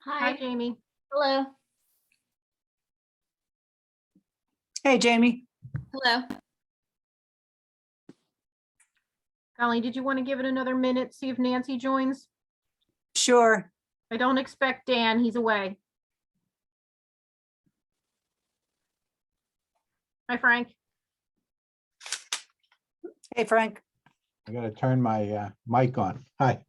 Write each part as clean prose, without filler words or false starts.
Hi, Hi, Jamie. hello, Hey, Jamie. hello. Colleen, did you want to give it another minute, see if Nancy joins? Sure. I don't expect Dan, he's away. Hi, Frank. Hey, Frank. I gotta turn my mic on. Hi.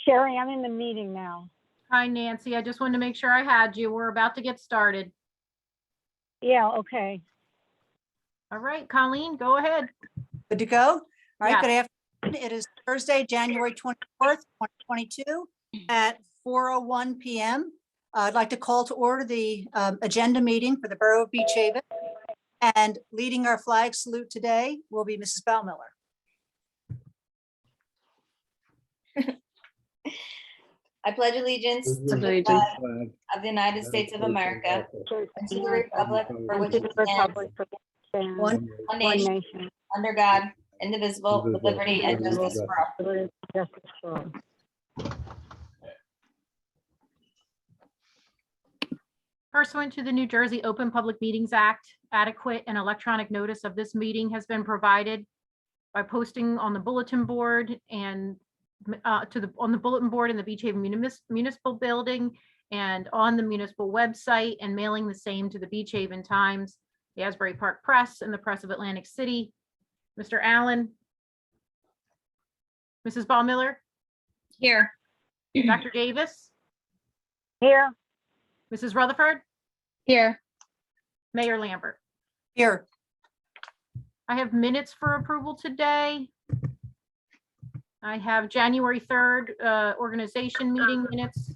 Sherry, I'm in the meeting now. Hi, Nancy. I just wanted to make sure I had you. We're about to get started. Yeah, okay. All right, Colleen, go ahead. Good to go? All right, good Yes. afternoon. It is Thursday, January 24th, 2022 at 4:01 PM. I'd like to call to order the agenda meeting for the Borough of Beach Haven. And leading our flag salute today will be Mrs. Baumiller. I pledge allegiance to the flag of the United States of America and to the republic for which To it the stands, republic for which it stands, One. one one nation, nation, under God, indivisible, with liberty and justice for all. liberty and justice for all. Pursuant to the New Jersey Open Public Meetings Act, adequate and electronic notice of this meeting has been provided by posting on the bulletin board and on the bulletin board in the Beach Haven Municipal Building and on the municipal website and mailing the same to the Beach Haven Times, the Asbury Park Press, and the Press of Atlantic City. Mr. Allen. Mrs. Baumiller, Here. Dr. Davis, Here, Mrs. Rutherford, Here. Mayor Lambert. Here, I have minutes for approval today. I have January 3rd organization meeting minutes,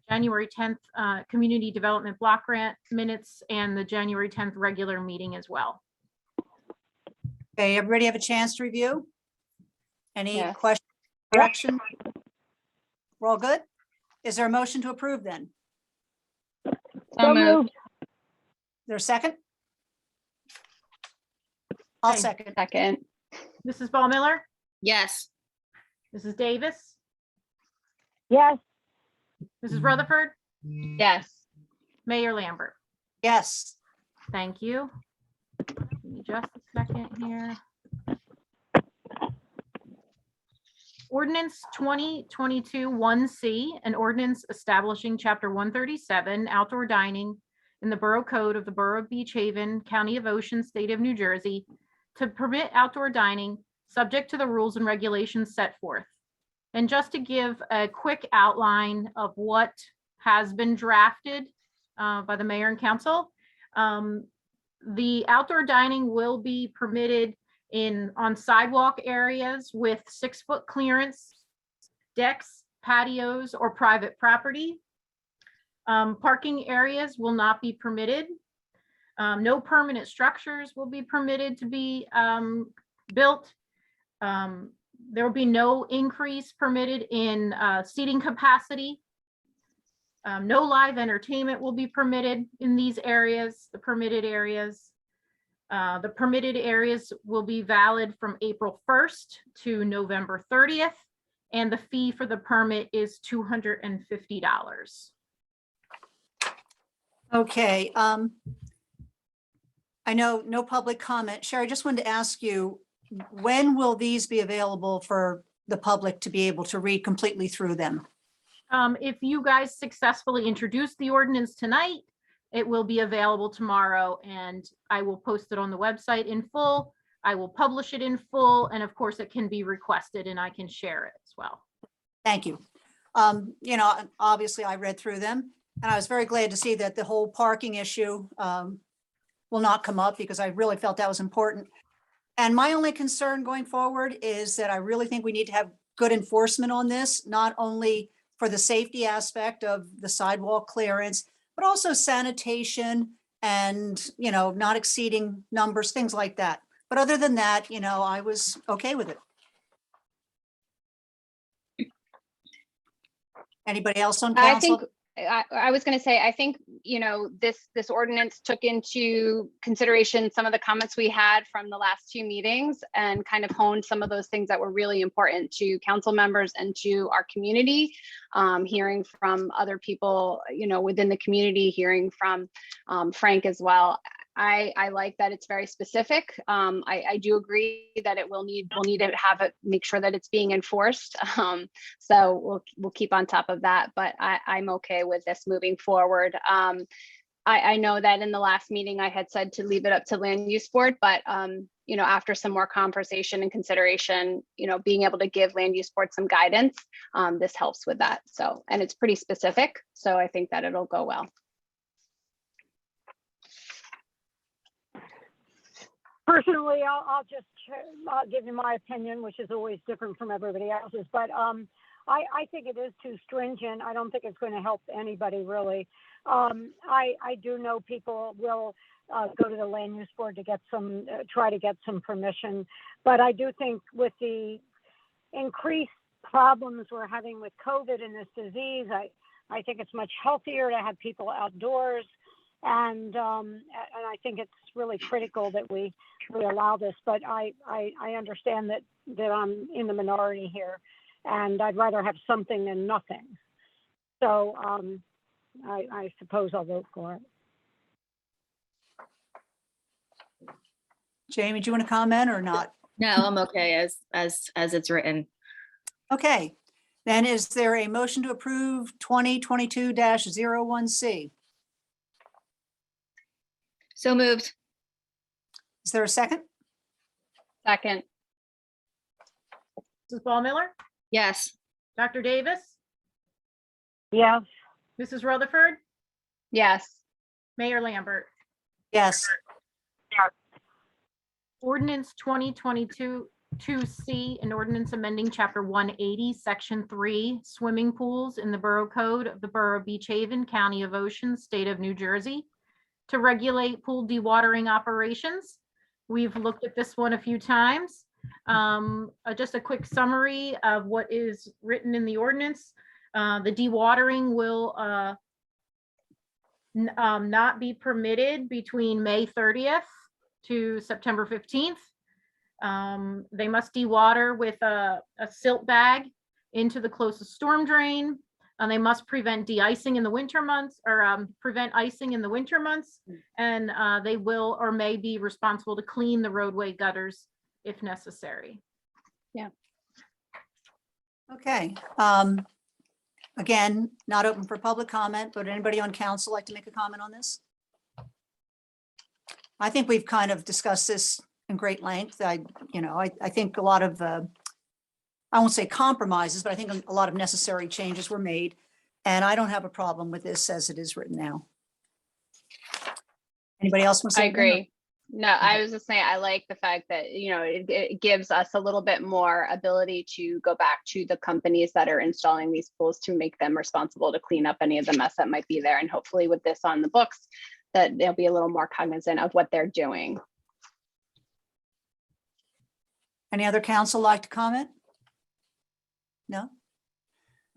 January 10th community development block grant minutes, and the January 10th regular meeting as well. okay, everybody have a chance to review? Any Yes. questions, correction? We're all good? Is there a motion to approve then? so moved. Is there a second? I'll Okay. second. Second. Mrs. Baumiller, Yes. Mrs. Davis, Yes, Mrs. Rutherford, Yes. Mayor Lambert. Yes. Thank you. Give me just a second here. Ordinance 2022-1C, an ordinance establishing Chapter 137 outdoor dining in the Borough Code of the Borough of Beach Haven, County of Ocean, State of New Jersey, to permit outdoor dining subject to the rules and regulations set forth. And just to give a quick outline of what has been drafted by the mayor and council, the outdoor dining will be permitted on sidewalk areas with 6-foot clearance, decks, patios, or private property. Parking areas will not be permitted. No permanent structures will be permitted to be built. There will be no increase permitted in seating capacity. No live entertainment will be permitted in these areas, the permitted areas. The permitted areas will be valid from April 1st to November 30th, and the fee for the permit is $250. Okay, I know no public comment. Sherry, I just wanted to ask you, when will these be available for the public to be able to read completely through them? If you guys successfully introduce the ordinance tonight, it will be available tomorrow, and I will post it on the website in full. I will publish it in full, and of course, it can be requested and I can share it as well. Thank you. You know, obviously I read through them and I was very glad to see that the whole parking issue will not come up because I really felt that was important. And my only concern going forward is that I really think we need to have good enforcement on this, not only for the safety aspect of the sidewalk clearance, but also sanitation and, you know, not exceeding numbers, things like that. But other than that, you know, I was okay with it. Anybody else on I council? think, I was gonna say, I think, you know, this ordinance took into consideration some of the comments we had from the last two meetings and kind of honed some of those things that were really important to council members and to our community. Hearing from other people, you know, within the community, hearing from Frank as well. I like that it's very specific. I do agree that we'll need to have it, make sure that it's being enforced. So we'll keep on top of that, but I'm okay with this moving forward. I know that in the last meeting I had said to leave it up to land use board, but you know, after some more conversation and consideration, you know, being able to give land use board some guidance, this helps with that. So, and it's pretty specific, so I think that it'll go well. Personally, I'll just give you my opinion, which is always different from everybody else's. But I think it is too stringent. I don't think it's going to help anybody really. I do know people will go to the land use board to get some, try to get some permission. But I do think with the increased problems we're having with COVID and this disease, I think it's much healthier to have people outdoors. And I think it's really critical that we allow this, but I understand that I'm in the minority here, and I'd rather have something than nothing. So I suppose I'll vote for it. Jamie, do you want to comment or not? No, I'm okay as it's written. Okay, then is there a motion to approve 2022-01C? So moved. Is there a second? Second, Mrs. Ball Miller, Yes. Dr. Davis, Yes, Mrs. Rutherford, yes. Mayor Lambert. Yes. Ordinance 2022-2C, an ordinance amending chapter 180, section 3, swimming pools in the Borough Code of the Borough of Beach Haven, County of Ocean, State of New Jersey, to regulate pool dewatering operations. We've looked at this one a few times. Just a quick summary of what is written in the ordinance. The dewatering will not be permitted between May 30th to September 15th. They must dewater with a silt bag into the closest storm drain. And they must prevent de-icing in the winter months, or prevent icing in the winter months. And they will or may be responsible to clean the roadway gutters if necessary. Okay. Again, not open for public comment, but anybody on council like to make a comment on this? I think we've kind of discussed this in great length. I think a lot of I won't say compromises, but I think a lot of necessary changes were made. And I don't have a problem with this as it is written now. Anybody else want to say? I anything? agree. No, I was just saying, I like the fact that, you know, it gives us a little bit more ability to go back to the companies that are installing these pools to make them responsible to clean up any of the mess that might be there. And hopefully with this on the books, that they'll be a little more cognizant of what they're doing. Any other council like to comment? No?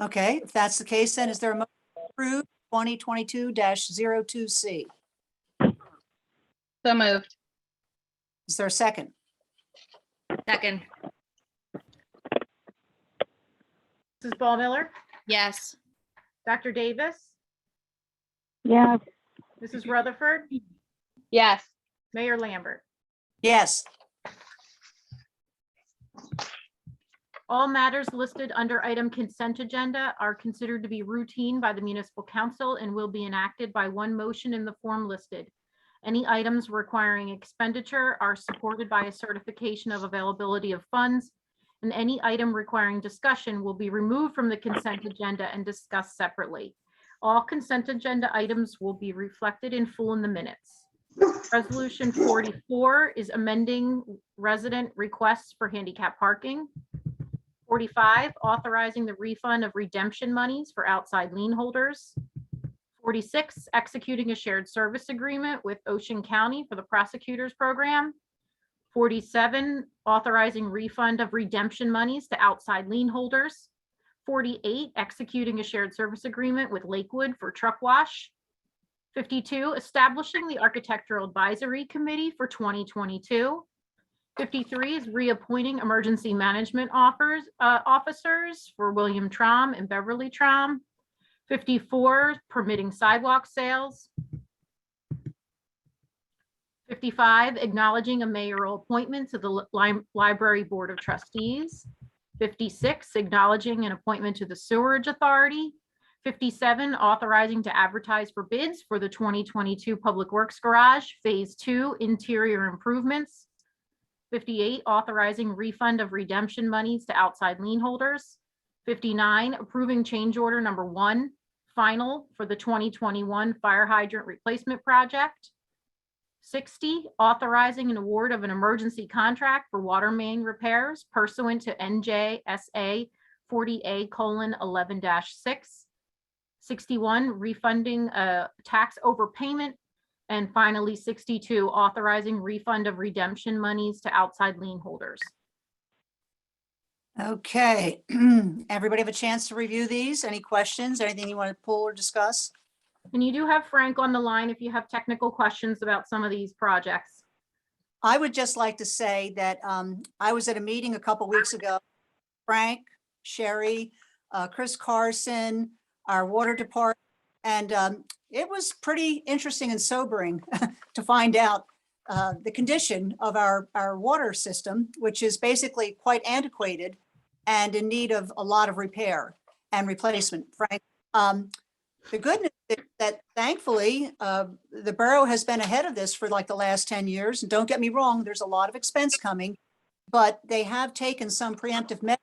Okay, if that's the case, then is there a motion to approve 2022-02C? So moved. Is there a second? Second. Mrs. Ball Miller, Yes. Dr. Davis, yes, Mrs. Rutherford, Yes. Mayor Lambert. Yes. All matters listed under item consent agenda are considered to be routine by the municipal council and will be enacted by one motion in the form listed. Any items requiring expenditure are supported by a certification of availability of funds, and any item requiring discussion will be removed from the consent agenda and discussed separately. All consent agenda items will be reflected in full in the minutes. Resolution 44 is amending resident requests for handicap parking. 45, authorizing the refund of redemption monies for outside lien holders. 46, executing a shared service agreement with Ocean County for the prosecutors program. 47, authorizing refund of redemption monies to outside lien holders. 48, executing a shared service agreement with Lakewood for truck wash. 52, establishing the Architectural Advisory Committee for 2022. 53 is reappointing emergency management officers for William Traum and Beverly Traum. 54, permitting sidewalk sales. 55, acknowledging a mayoral appointment to the Library Board of Trustees. 56, acknowledging an appointment to the Sewerage Authority. 57, authorizing to advertise for bids for the 2022 Public Works Garage Phase 2 interior improvements. 58, authorizing refund of redemption monies to outside lien holders. 59, approving change order number 1, final for the 2021 fire hydrant replacement project. 60, authorizing an award of an emergency contract for water main repairs pursuant to NJSA 40A:11-6. 61, refunding a tax overpayment. And finally, 62, authorizing refund of redemption monies to outside lien holders. Okay, everybody have a chance to review these? Any questions, anything you want to pull or discuss? And you do have Frank on the line if you have technical questions about some of these projects. I would just like to say that I was at a meeting a couple weeks ago. Frank, Sherry, Chris Carson, our water department, and it was pretty interesting and sobering to find out the condition of our water system, which is basically quite antiquated and in need of a lot of repair and replacement. Frank, the good news is that thankfully the borough has been ahead of this for like the last 10 years. And don't get me wrong, there's a lot of expense coming, but they have taken some preemptive measures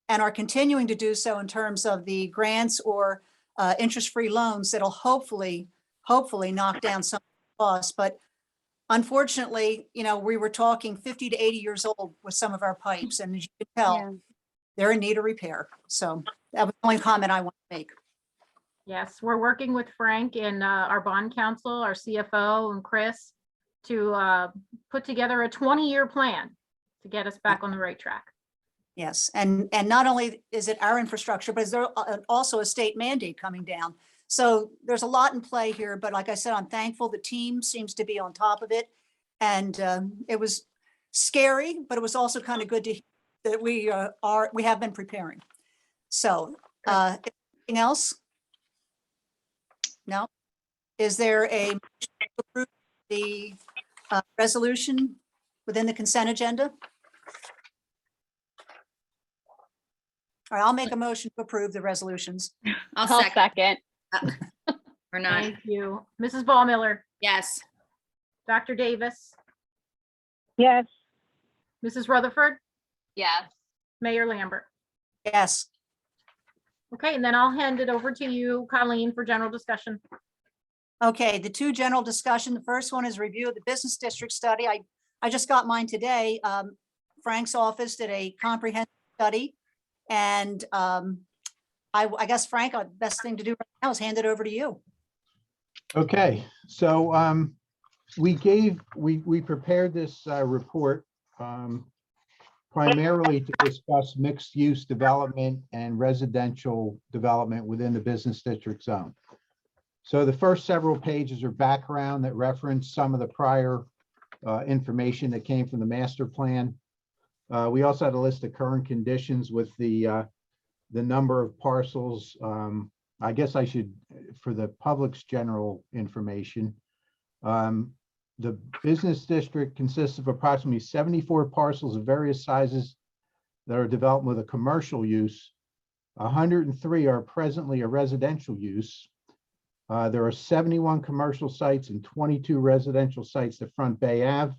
and are continuing to do so in terms of the grants or interest-free loans that'll hopefully knock down some costs. But unfortunately, you know, we were talking 50 to 80 years old with some of our pipes, and as you can tell, Yeah. they're in need of repair. So that was the only comment I want to make. Yes, we're working with Frank and our bond counsel, our CFO and Chris to put together a 20-year plan to get us back on the right track. Yes, and not only is it our infrastructure, but is there also a state mandate coming down? So there's a lot in play here, but like I said, I'm thankful the team seems to be on top of it. And it was scary, but it was also kind of good to hear that we have been preparing. So anything else? No? Is there a motion to approve the resolution within the consent agenda? All right, I'll make a motion to approve the resolutions. I'll I'll second second. or not. Thank you. Mrs. Ball Miller, Yes. Dr. Davis, yes, Mrs. Rutherford, Yes. Mayor Lambert. Yes, Okay, and then I'll hand it over to you, Colleen, for general discussion. okay, the two general discussion. The first one is review of the business district study. I just got mine today. Frank's office did a comprehensive study. And I guess, Frank, the best thing to do right now is hand it over to you. Okay, so we prepared this report primarily to discuss mixed-use development and residential development within the business district zone. So the first several pages are background that reference some of the prior information that came from the master plan. We also had a list of current conditions with the number of parcels. I guess I should, for the public's general information, the business district consists of approximately 74 parcels of various sizes that are developed with a commercial use. 103 are presently a residential use. There are 71 commercial sites and 22 residential sites that front Bay Ave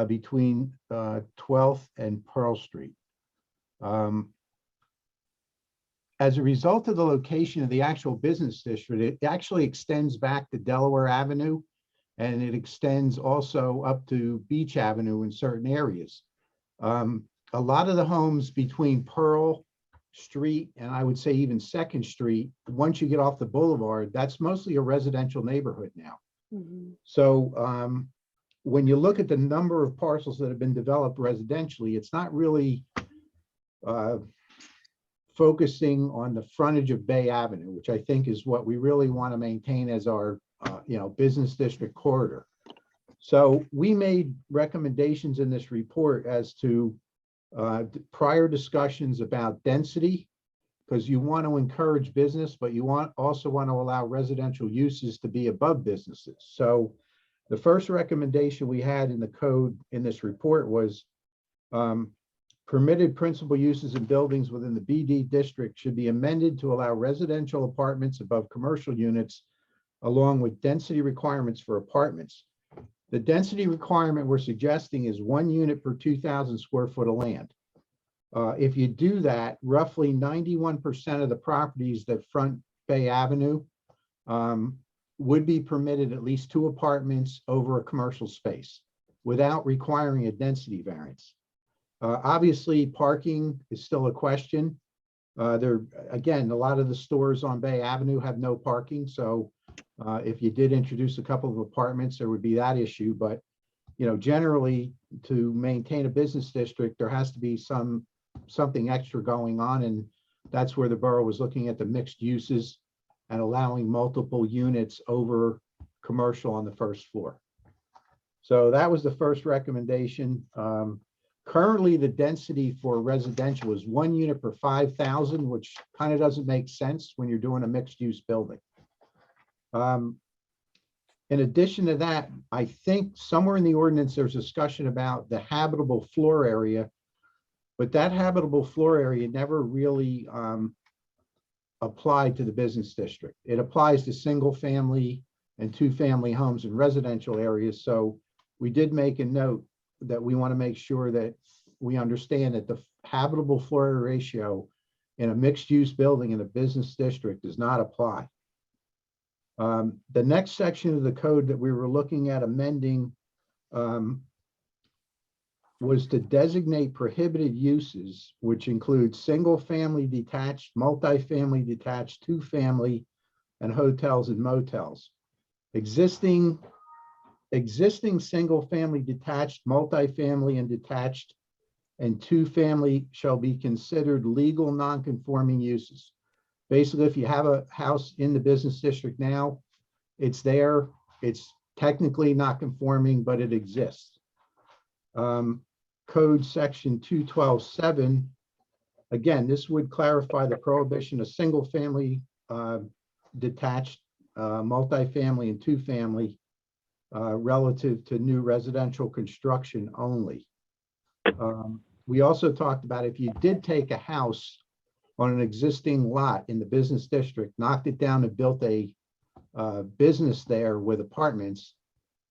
between 12th and Pearl Street. As a result of the location of the actual business district, it actually extends back to Delaware Avenue, and it extends also up to Beach Avenue in certain areas. A lot of the homes between Pearl Street and I would say even Second Street, once you get off the boulevard, that's mostly a residential neighborhood now. So when you look at the number of parcels that have been developed residentially, it's not really focusing on the frontage of Bay Avenue, which I think is what we really want to maintain as our business district corridor. So we made recommendations in this report as to prior discussions about density, because you want to encourage business, but you also want to allow residential uses to be above businesses. So the first recommendation we had in the code in this report was permitted principal uses in buildings within the BD district should be amended to allow residential apartments above commercial units, along with density requirements for apartments. The density requirement we're suggesting is 1 unit per 2,000 square foot of land. If you do that, roughly 91% of the properties that front Bay Avenue would be permitted at least 2 apartments over a commercial space without requiring a density variance. Obviously, parking is still a question. Again, a lot of the stores on Bay Avenue have no parking, so if you did introduce a couple of apartments, there would be that issue. But generally, to maintain a business district, there has to be something extra going on, and that's where the borough was looking at the mixed uses and allowing multiple units over commercial on the first floor. So that was the first recommendation. Currently, the density for residential is 1 unit per 5,000, which kind of doesn't make sense when you're doing a mixed-use building. In addition to that, I think somewhere in the ordinance, there's discussion about the habitable floor area, but that habitable floor area never really applied to the business district. It applies to single family and 2-family homes in residential areas. So we did make a note that we want to make sure that we understand that the habitable floor area ratio in a mixed-use building in a business district does not apply. The next section of the code that we were looking at amending was to designate prohibited uses, which include single-family detached, multifamily detached, 2-family, and hotels and motels. Existing single-family detached, multifamily, and detached, and 2-family shall be considered legal non-conforming uses. Basically, if you have a house in the business district now, it's there. It's technically not conforming, but it exists. Code section 212.7. Again, this would clarify the prohibition of single-family detached, multifamily, and 2-family relative to new residential construction only. We also talked about if you did take a house on an existing lot in the business district, knocked it down and built a business there with apartments,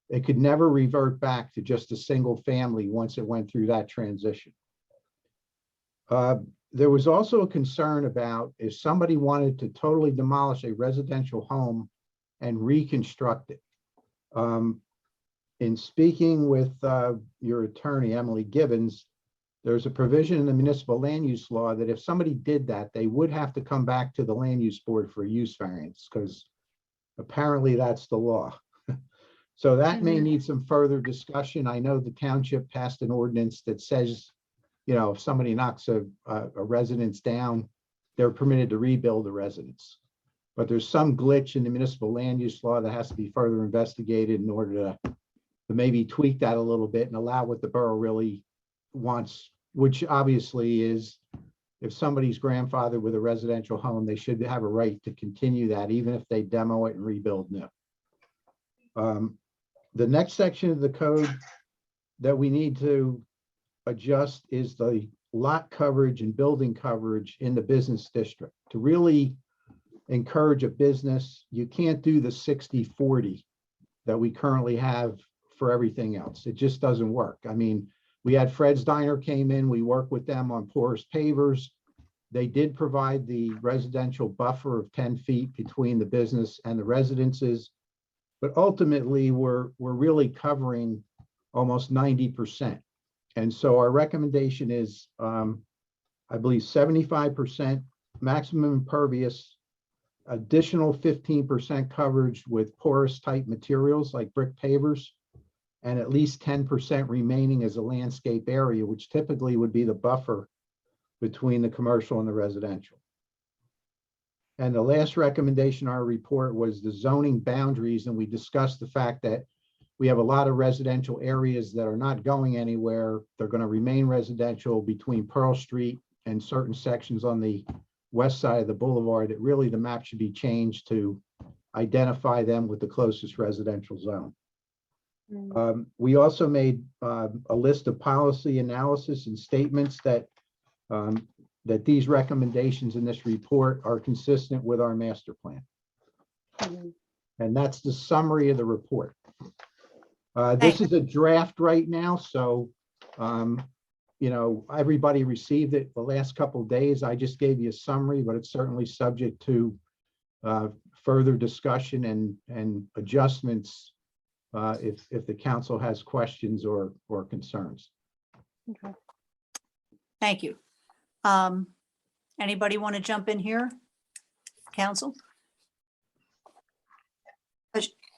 it could never revert back to just a single family once it went through that transition. There was also a concern about if somebody wanted to totally demolish a residential home and reconstruct it. In speaking with your attorney, Emily Gibbons, there's a provision in the municipal land use law that if somebody did that, they would have to come back to the land use board for a use variance, because apparently that's the law. So that may need some further discussion. I know the township passed an ordinance that says, if somebody knocks a residence down, they're permitted to rebuild the residence. But there's some glitch in the municipal land use law that has to be further investigated in order to maybe tweak that a little bit and allow what the borough really wants, which obviously is if somebody's grandfathered with a residential home, they should have a right to continue that, even if they demo it and rebuild new. The next section of the code that we need to adjust is the lot coverage and building coverage in the business district. To really encourage a business, you can't do the 60-40 that we currently have for everything else. It just doesn't work. I mean, we had Fred's Diner came in, we worked with them on porous pavers. They did provide the residential buffer of 10 feet between the business and the residences. But ultimately, we're really covering almost 90%. And so our recommendation is, I believe 75% maximum impervious, additional 15% coverage with porous type materials like brick pavers, and at least 10% remaining as a landscape area, which typically would be the buffer between the commercial and the residential. And the last recommendation in our report was the zoning boundaries, and we discussed the fact that we have a lot of residential areas that are not going anywhere. They're going to remain residential between Pearl Street and certain sections on the west side of the boulevard. That really the map should be changed to identify them with the closest residential zone. We also made a list of policy analysis and statements that that these recommendations in this report are consistent with our master plan. And that's the summary of the report. This is a draft right now, so you know, everybody received it the last couple of days. I just gave you a summary, but it's certainly subject to further discussion and adjustments if the council has questions or concerns. Okay. Thank you. Anybody want to jump in here? Council?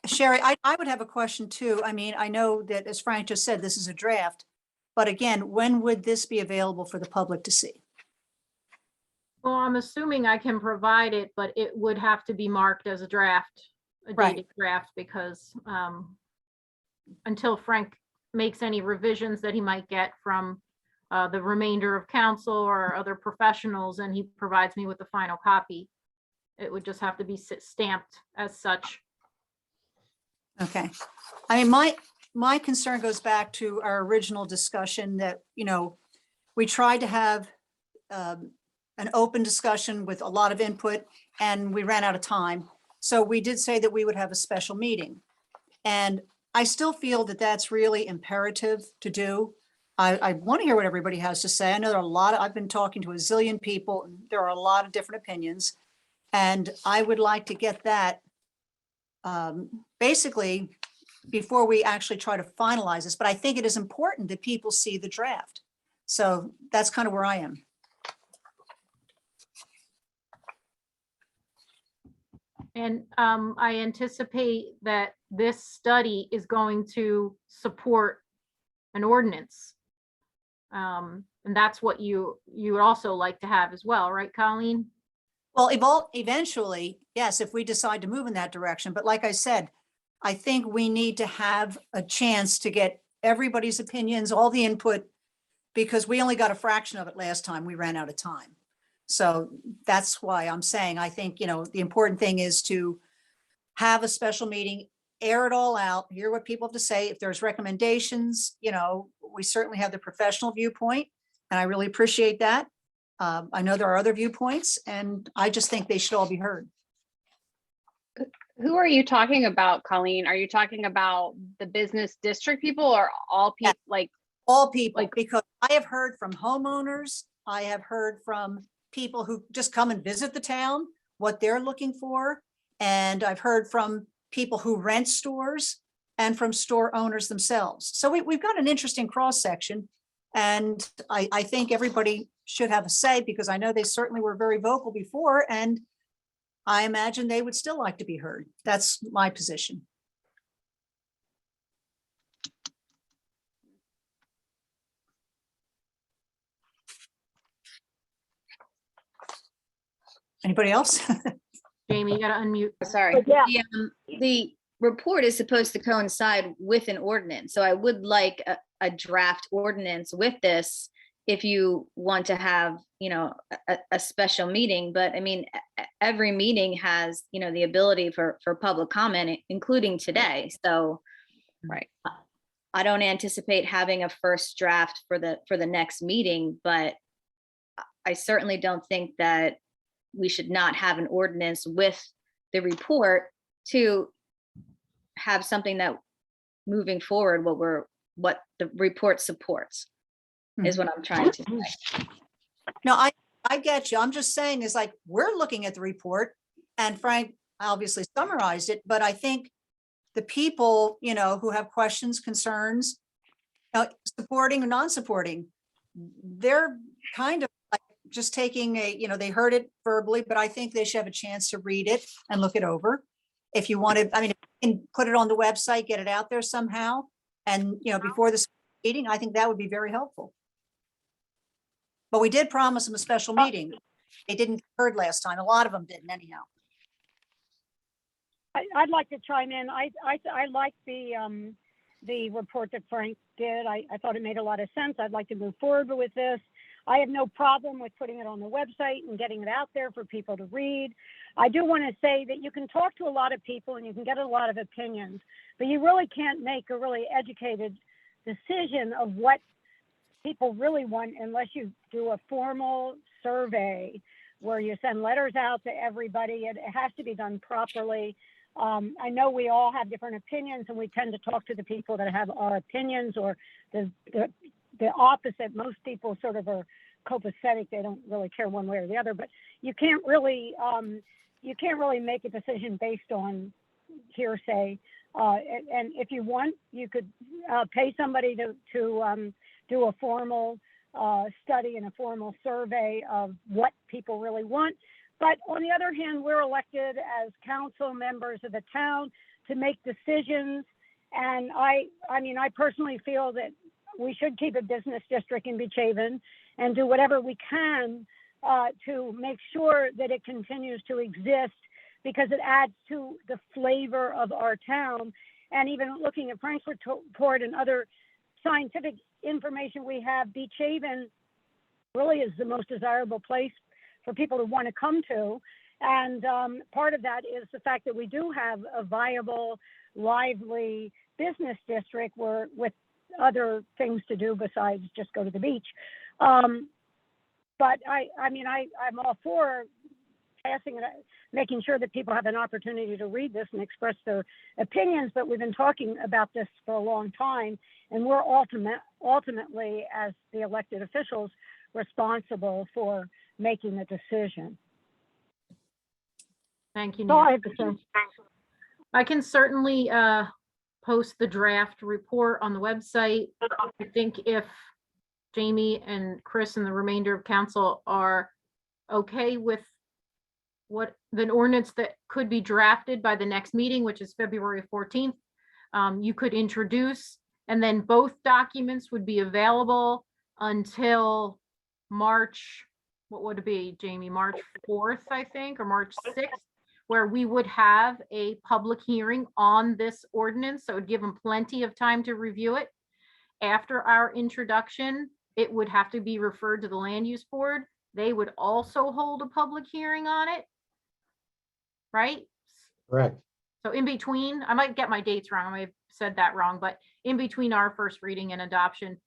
Sherry, I would have a question too. I mean, I know that, as Frank just said, this is a draft, but again, when would this be available for the public to see? Well, I'm assuming I can provide it, but it would have to be marked as a draft, a Right. dated draft, because until Frank makes any revisions that he might get from the remainder of council or other professionals, and he provides me with the final copy, it would just have to be stamped as such. Okay. I mean, my concern goes back to our original discussion that, you know, we tried to have an open discussion with a lot of input, and we ran out of time. So we did say that we would have a special meeting. And I still feel that that's really imperative to do. I want to hear what everybody has to say. I know there are a lot of, I've been talking to a zillion people, and there are a lot of different opinions. And I would like to get that basically before we actually try to finalize this. But I think it is important that people see the draft. So that's kind of where I am. And I anticipate that this study is going to support an ordinance. And that's what you would also like to have as well, right, Colleen? Well, eventually, yes, if we decide to move in that direction. But like I said, I think we need to have a chance to get everybody's opinions, all the input, because we only got a fraction of it last time. We ran out of time. So that's why I'm saying, I think, you know, the important thing is to have a special meeting, air it all out, hear what people have to say. If there's recommendations, you know, we certainly have the professional viewpoint, and I really appreciate that. I know there are other viewpoints, and I just think they should all be heard. Who are you talking about, Colleen? Are you talking about the business district people or all people? Like all people, because I have heard from homeowners, I have heard from people who just come and visit the town, what they're looking for. And I've heard from people who rent stores and from store owners themselves. So we've got an interesting cross section. And I think everybody should have a say, because I know they certainly were very vocal before, and I imagine they would still like to be heard. That's my position. Anybody else? Jamie, you gotta unmute. Sorry. But yeah. The report is supposed to coincide with an ordinance. So I would like a draft ordinance with this if you want to have, you know, a special meeting. But I mean, every meeting has, you know, the ability for public comment, including today. So Right. I don't anticipate having a first draft for the next meeting, but I certainly don't think that we should not have an ordinance with the report to have something that moving forward, what the report supports is what I'm trying to say. No, I get you. I'm just saying is like, we're looking at the report and Frank obviously summarized it, but I think the people, who have questions, concerns, supporting or non-supporting, they're kind of like just taking they heard it verbally, but I think they should have a chance to read it and look it over. If you wanted, if you can put it on the website, get it out there somehow. And, before this meeting, I think that would be very helpful. But we did promise them a special meeting. They didn't heard last time. A lot of them didn't anyhow. I'd like to chime in. I like the report that Frank did. I thought it made a lot of sense. I'd like to move forward with this. I have no problem with putting it on the website and getting it out there for people to read. I do want to say that you can talk to a lot of people and you can get a lot of opinions, but you really can't make a really educated decision of what people really want unless you do a formal survey where you send letters out to everybody. It has to be done properly. I know we all have different opinions and we tend to talk to the people that have our opinions or the opposite. Most people sort of are copacetic. They don't really care one way or the other, but you can't really make a decision based on hearsay. And if you want, you could pay somebody to do a formal study and a formal survey of what people really want. But on the other hand, we're elected as council members of the town to make decisions. And I personally feel that we should keep a business district in Beach Haven and do whatever we can to make sure that it continues to exist, because it adds to the flavor of our town. And even looking at Frank's report and other scientific information we have, Beach Haven really is the most desirable place for people to want to come to. And part of that is the fact that we do have a viable, lively business district where with other things to do besides just go to the beach. But I'm all for passing it, making sure that people have an opportunity to read this and express their opinions. But we've been talking about this for a long time, and we're ultimately, as the elected officials, responsible for making the decision. Thank you, So I Nancy. have to say, I can certainly post the draft report on the website. I think if Jamie and Chris and the remainder of council are okay with what the ordinance that could be drafted by the next meeting, which is February 14th, you could introduce, and then both documents would be available until March, what would it be, Jamie? March 4th, I think, or March 6th, where we would have a public hearing on this ordinance. So it would give them plenty of time to review it. After our introduction, it would have to be referred to the land use board. They would also hold a public hearing on it. Right? Correct. So in between, I might get my dates wrong. I might have said that wrong, but in between our first reading and adoption,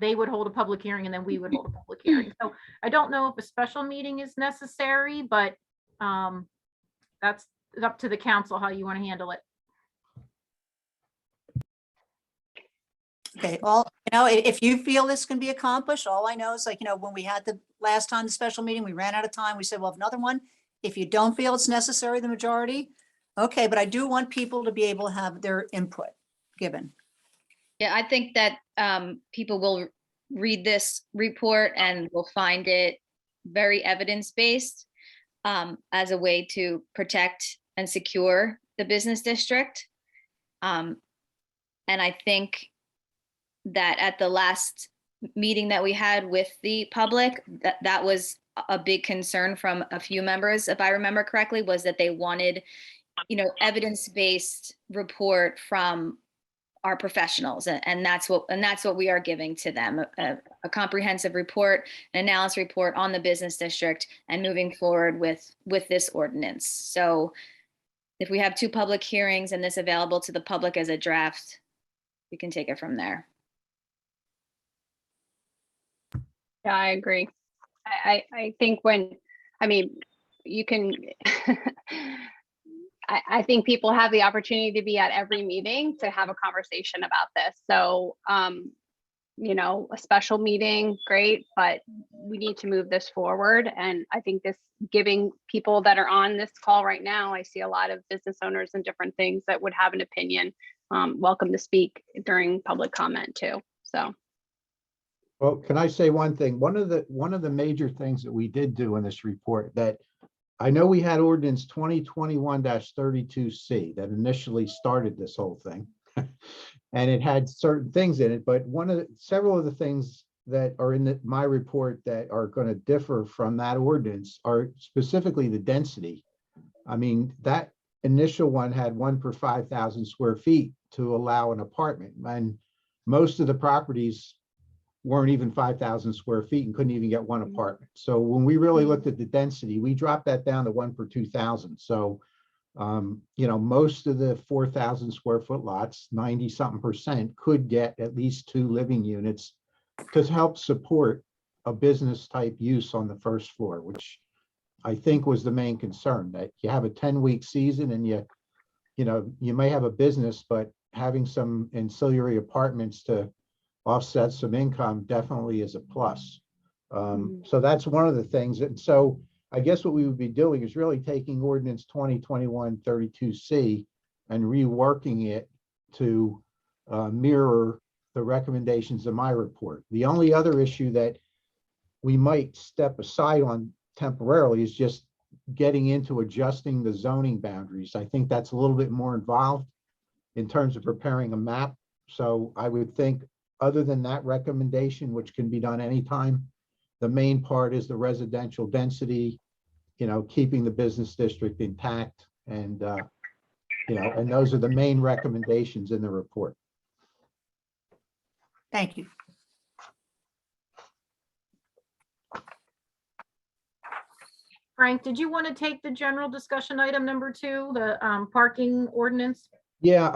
they would hold a public hearing and then we would hold a public hearing. So I don't know if a special meeting is necessary, but that's up to the council how you want to handle it. Okay, if you feel this can be accomplished, all I know is when we had the last time, the special meeting, we ran out of time. We said, well, another one. If you don't feel it's necessary, the majority, okay, but I do want people to be able to have their input given. Yeah, I think that people will read this report and will find it very evidence-based as a way to protect and secure the business district. And I think that at the last meeting that we had with the public, that was a big concern from a few members, if I remember correctly, was that they wanted, evidence-based report from our professionals. And that's what we are giving to them, a comprehensive report, an analysis report on the business district and moving forward with this ordinance. So if we have 2 public hearings and this available to the public as a draft, we can take it from there. Yeah, I agree. I think you can, I think people have the opportunity to be at every meeting to have a conversation about this. So, a special meeting, great, but we need to move this forward. And I think giving people that are on this call right now, I see a lot of business owners and different things that would have an opinion, welcome to speak during public comment too. So. Well, can I say one thing? One of the major things that we did do in this report, that I know we had ordinance 2021-32C that initially started this whole thing. And it had certain things in it, but several of the things that are in my report that are going to differ from that ordinance are specifically the density. I mean, that initial one had 1 per 5,000 square feet to allow an apartment, and most of the properties weren't even 5,000 square feet and couldn't even get one apartment. So when we really looked at the density, we dropped that down to 1 per 2,000. So, most of the 4,000 square foot lots, 90-something%, could get at least 2 living units to help support a business type use on the first floor, which I think was the main concern, that you have a 10-week season and you may have a business, but having some ancillary apartments to offset some income definitely is a plus. So that's one of the things. And so I guess what we would be doing is really taking ordinance 2021-32C and reworking it to mirror the recommendations of my report. The only other issue that we might step aside on temporarily is just getting into adjusting the zoning boundaries. I think that's a little bit more involved in terms of preparing a map. So I would think, other than that recommendation, which can be done anytime, the main part is the residential density, keeping the business district intact, and and those are the main recommendations in the report. Thank you. Frank, did you want to take the general discussion item number 2, the parking ordinance? Yeah,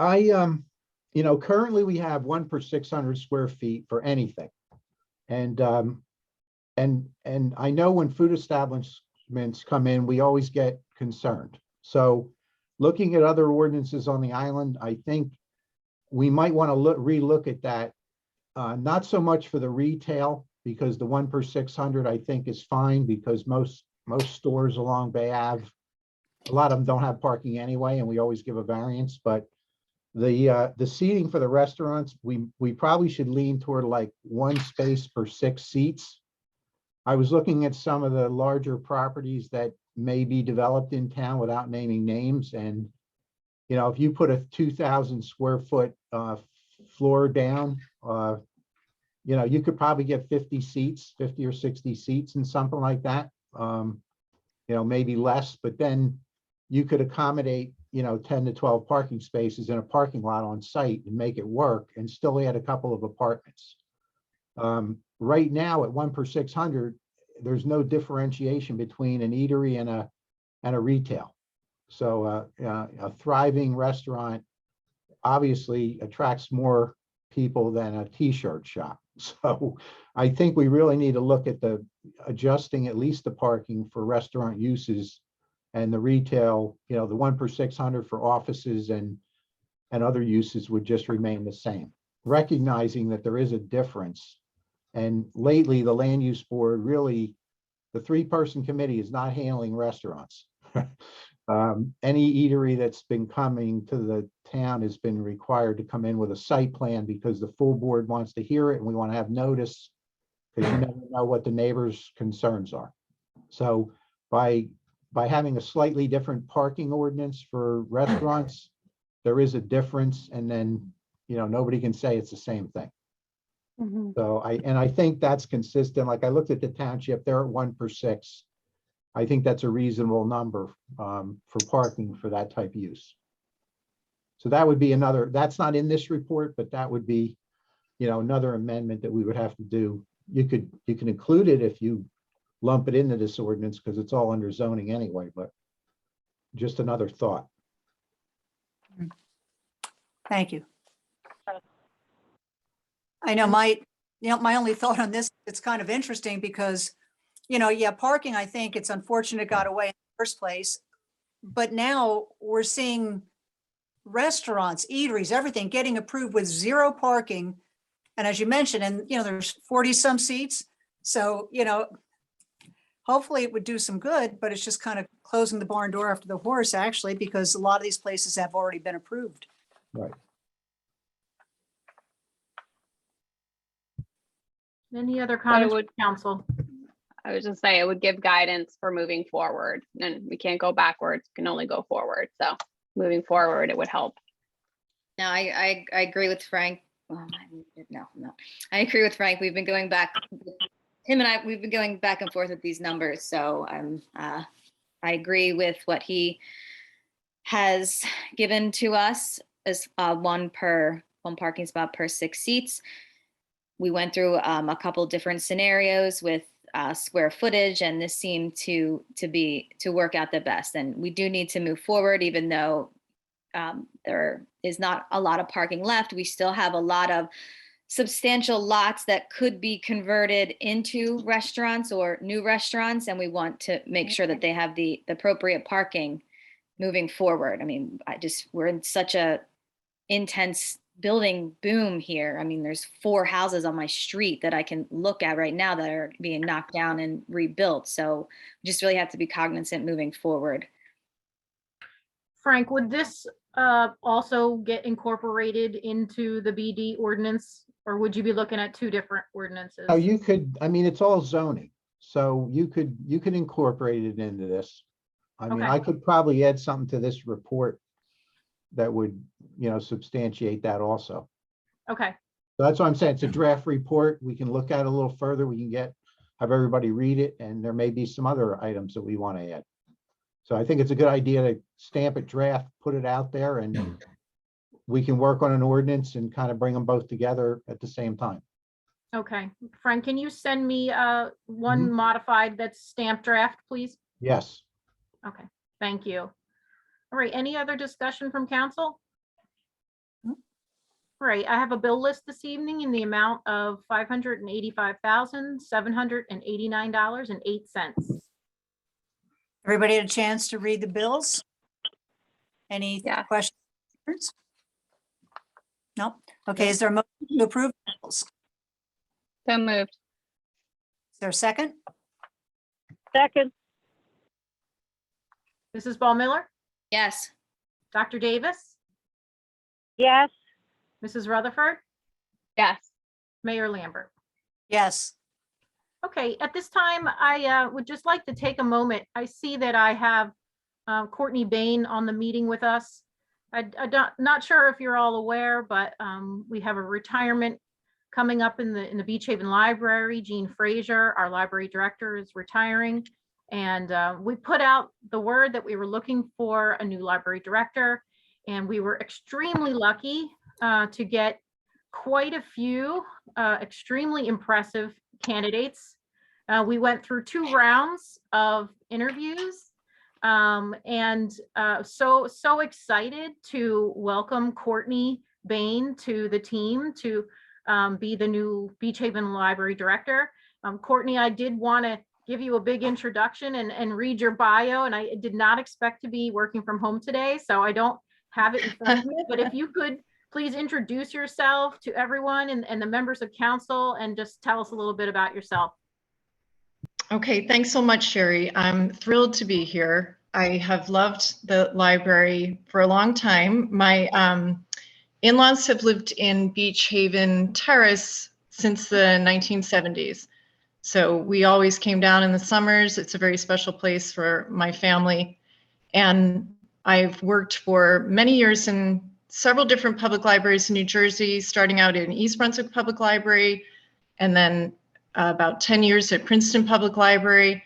currently we have 1 per 600 square feet for anything. And I know when food establishments come in, we always get concerned. So looking at other ordinances on the island, I think we might want to relook at that. Not so much for the retail, because the 1 per 600 I think is fine, because most stores along Bay Ave, a lot of them don't have parking anyway, and we always give a variance. But the seating for the restaurants, we probably should lean toward like 1 space per 6 seats. I was looking at some of the larger properties that may be developed in town without naming names, and if you put a 2,000 square foot floor down, you could probably get 50 or 60 seats and something like that. Maybe less, but then you could accommodate 10 to 12 parking spaces in a parking lot on site and make it work, and still add a couple of apartments. Right now at 1 per 600, there's no differentiation between an eatery and a retail. So a thriving restaurant obviously attracts more people than a t-shirt shop. So I think we really need to look at adjusting at least the parking for restaurant uses, and the retail, the 1 per 600 for offices and other uses would just remain the same, recognizing that there is a difference. And lately, the land use board really, the 3-person committee is not handling restaurants. Any eatery that's been coming to the town has been required to come in with a site plan, because the full board wants to hear it, and we want to have notice, because you never know what the neighbors' concerns are. So by having a slightly different parking ordinance for restaurants, there is a difference, and then nobody can say it's the same thing. So I think that's consistent. Like, I looked at the township, they're at 1 per 6. I think that's a reasonable number for parking for that type of use. So that would be that's not in this report, but that would be, another amendment that we would have to do. You can include it if you lump it into this ordinance, because it's all under zoning anyway, but just another thought. Thank you. I know my only thought on this, it's kind of interesting, because yeah, parking, I think it's unfortunate it got away in the first place. But now we're seeing restaurants, eateries, everything getting approved with 0 parking. And as you mentioned, and there's 40 some seats. So, hopefully it would do some good, but it's just kind of closing the barn door after the horse, actually, because a lot of these places have already been approved. Right. Any other comments, would- from council? I was just saying it would give guidance for moving forward, and we can't go backwards, we can only go forward. So moving forward, it would help. No, I agree with Frank. Oh, no. I agree with Frank. We've been going back, him and I, we've been going back and forth with these numbers. So I agree with what he has given to us as one parking spot per 6 seats. We went through a couple different scenarios with square footage, and this seemed to work out the best. And we do need to move forward, even though there is not a lot of parking left. We still have a lot of substantial lots that could be converted into restaurants or new restaurants, and we want to make sure that they have the appropriate parking moving forward. I mean, we're in such a intense building boom here. I mean, there's 4 houses on my street that I can look at right now that are being knocked down and rebuilt. So we just really have to be cognizant moving forward. Frank, would this also get incorporated into the BD ordinance, or would you be looking at 2 different ordinances? Oh, you could, I mean, it's all zoning, so you could incorporate it into this. I mean, Okay. I could probably add something to this report that would, substantiate that also. Okay, So that's why I'm saying it's a draft report. We can look at it a little further. We can have everybody read it, and there may be some other items that we want to add. So I think it's a good idea to stamp it draft, put it out there, and we can work on an ordinance and kind of bring them both together at the same time. okay. Frank, can you send me one modified that's stamped draft, please? Yes. Okay, thank you. All right, any other discussion from council? All right, I have a bill list this evening in the amount of $585,789.08. Everybody had a chance to read the bills? Any Yeah. questions? No? Okay, is there a motion to approve the bills? So moved. Is there a second? Second, Mrs. Ball Miller, Yes. Dr. Davis, yes, Mrs. Rutherford, Yes. Mayor Lambert. Yes. Okay, at this time, I would just like to take a moment. I see that I have Courtney Bain on the meeting with us. Not sure if you're all aware, but we have a retirement coming up in the Beach Haven Library. Jean Frazier, our library director, is retiring. And we put out the word that we were looking for a new library director. And we were extremely lucky to get quite a few extremely impressive candidates. We went through 2 rounds of interviews, and so excited to welcome Courtney Bain to the team to be the new Beach Haven Library Director. Courtney, I did want to give you a big introduction and read your bio, and I did not expect to be working from home today, so I don't have it in front of me, but if you could please introduce yourself to everyone and the members of council and just tell us a little bit about yourself. Okay, thanks so much, Sherry. I'm thrilled to be here. I have loved the library for a long time. My in-laws have lived in Beach Haven Terrace since the 1970s. So we always came down in the summers. It's a very special place for my family. And I've worked for many years in several different public libraries in New Jersey, starting out in East Brunswick Public Library, and then about 10 years at Princeton Public Library.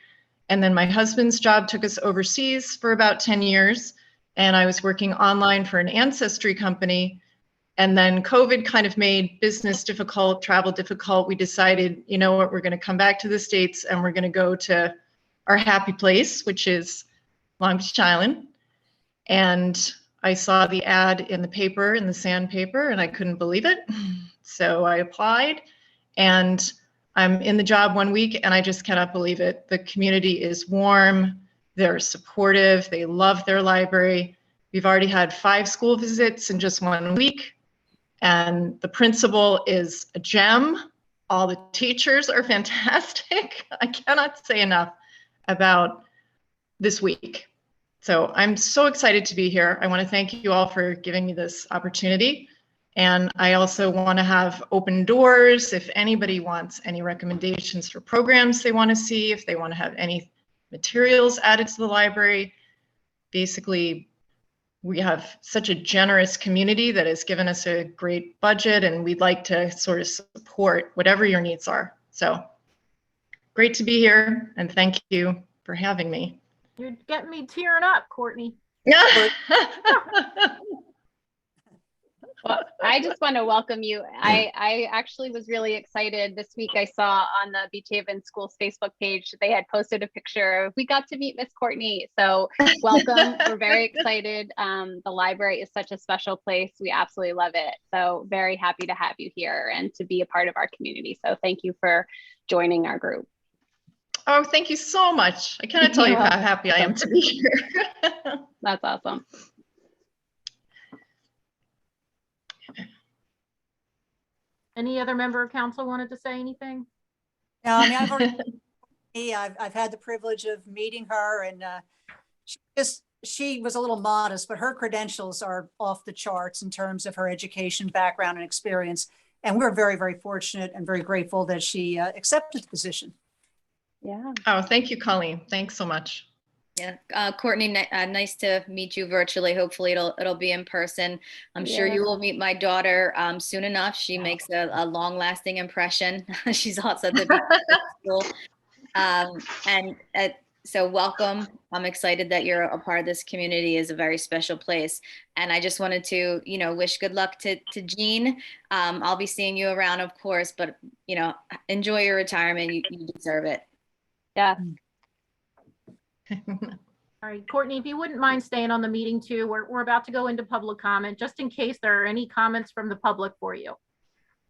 And then my husband's job took us overseas for about 10 years. And I was working online for an ancestry company. And then COVID kind of made business difficult, travel difficult. We decided, you know what, we're going to come back to the States and we're going to go to our happy place, which is Long Beach Island. And I saw the ad in the paper, in the sandpaper, and I couldn't believe it. So I applied, and I'm in the job 1 week and I just cannot believe it. The community is warm, they're supportive, they love their library. We've already had 5 school visits in just 1 week, and the principal is a gem. All the teachers are fantastic. I cannot say enough about this week. So I'm so excited to be here. I want to thank you all for giving me this opportunity. And I also want to have open doors if anybody wants any recommendations for programs they want to see, if they want to have any materials added to the library. Basically, we have such a generous community that has given us a great budget, and we'd like to sort of support whatever your needs are. So great to be here, and thank you for having me. You're getting me tearing up, Courtney. Well, I just want to welcome you. I actually was really excited. This week I saw on the Beach Haven Schools Facebook page, they had posted a picture of, we got to meet Miss Courtney. So welcome. We're very excited. The library is such a special place. We absolutely love it. So very happy to have you here and to be a part of our community. So thank you for joining our group. Oh, thank you so much. I cannot tell you how happy I am to be here. That's awesome. Any other member of council wanted to say anything? No, I mean, I've had the privilege of meeting her, and she was a little modest, but her credentials are off the charts in terms of her education background and experience. And we're very, very fortunate and very grateful that she accepted the position. Yeah. Oh, thank you, Colleen. Thanks so much. Yeah, Courtney, nice to meet you virtually. Hopefully it'll be in person. I'm sure you will meet my daughter soon enough. She makes a long-lasting impression. She's also at the beach school. So welcome. I'm excited that you're a part of this community. Is a very special place. And I just wanted to, wish good luck to Jean. I'll be seeing you around, of course, but enjoy your retirement. You deserve it. Yeah. All right, Courtney, if you wouldn't mind staying on the meeting too, we're about to go into public comment, just in case there are any comments from the public for you.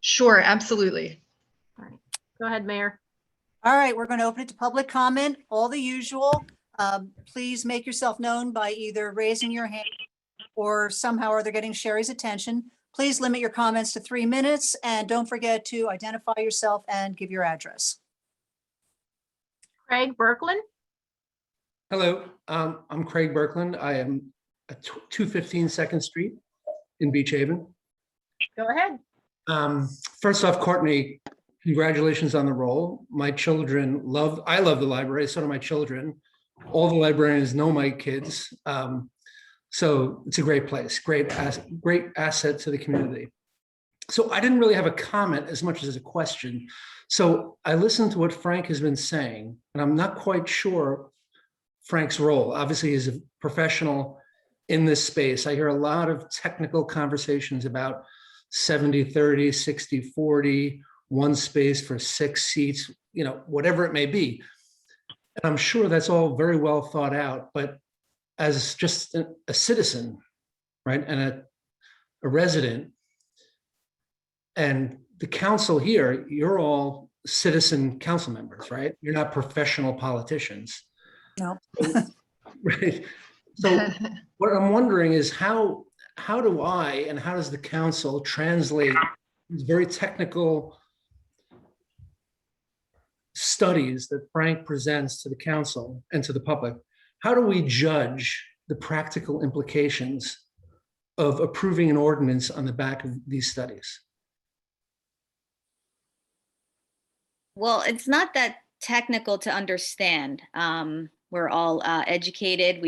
Sure, absolutely. All right, go ahead, Mayor. All right, we're going to open it to public comment, all the usual. Please make yourself known by either raising your hand or somehow or other getting Sherry's attention. Please limit your comments to 3 minutes, and don't forget to identify yourself and give your address. Craig Berkland. Hello, I'm Craig Berkland. I am at 215 Second Street in Beach Haven. Go ahead. First off, Courtney, congratulations on the role. My children I love the library, so do my children. All the librarians know my kids. So it's a great place, great asset to the community. So I didn't really have a comment as much as a question. So I listened to what Frank has been saying, and I'm not quite sure Frank's role. Obviously, he's a professional in this space. I hear a lot of technical conversations about 70-30, 60-40, one space for 6 seats, whatever it may be. And I'm sure that's all very well thought out, but as just a citizen, right, and a resident, and the council here, you're all citizen council members, right? You're not professional politicians. No. Right. So what I'm wondering is how do I and how does the council translate these very technical studies that Frank presents to the council and to the public? How do we judge the practical implications of approving an ordinance on the back of these studies? Well, it's not that technical to understand. We're all educated.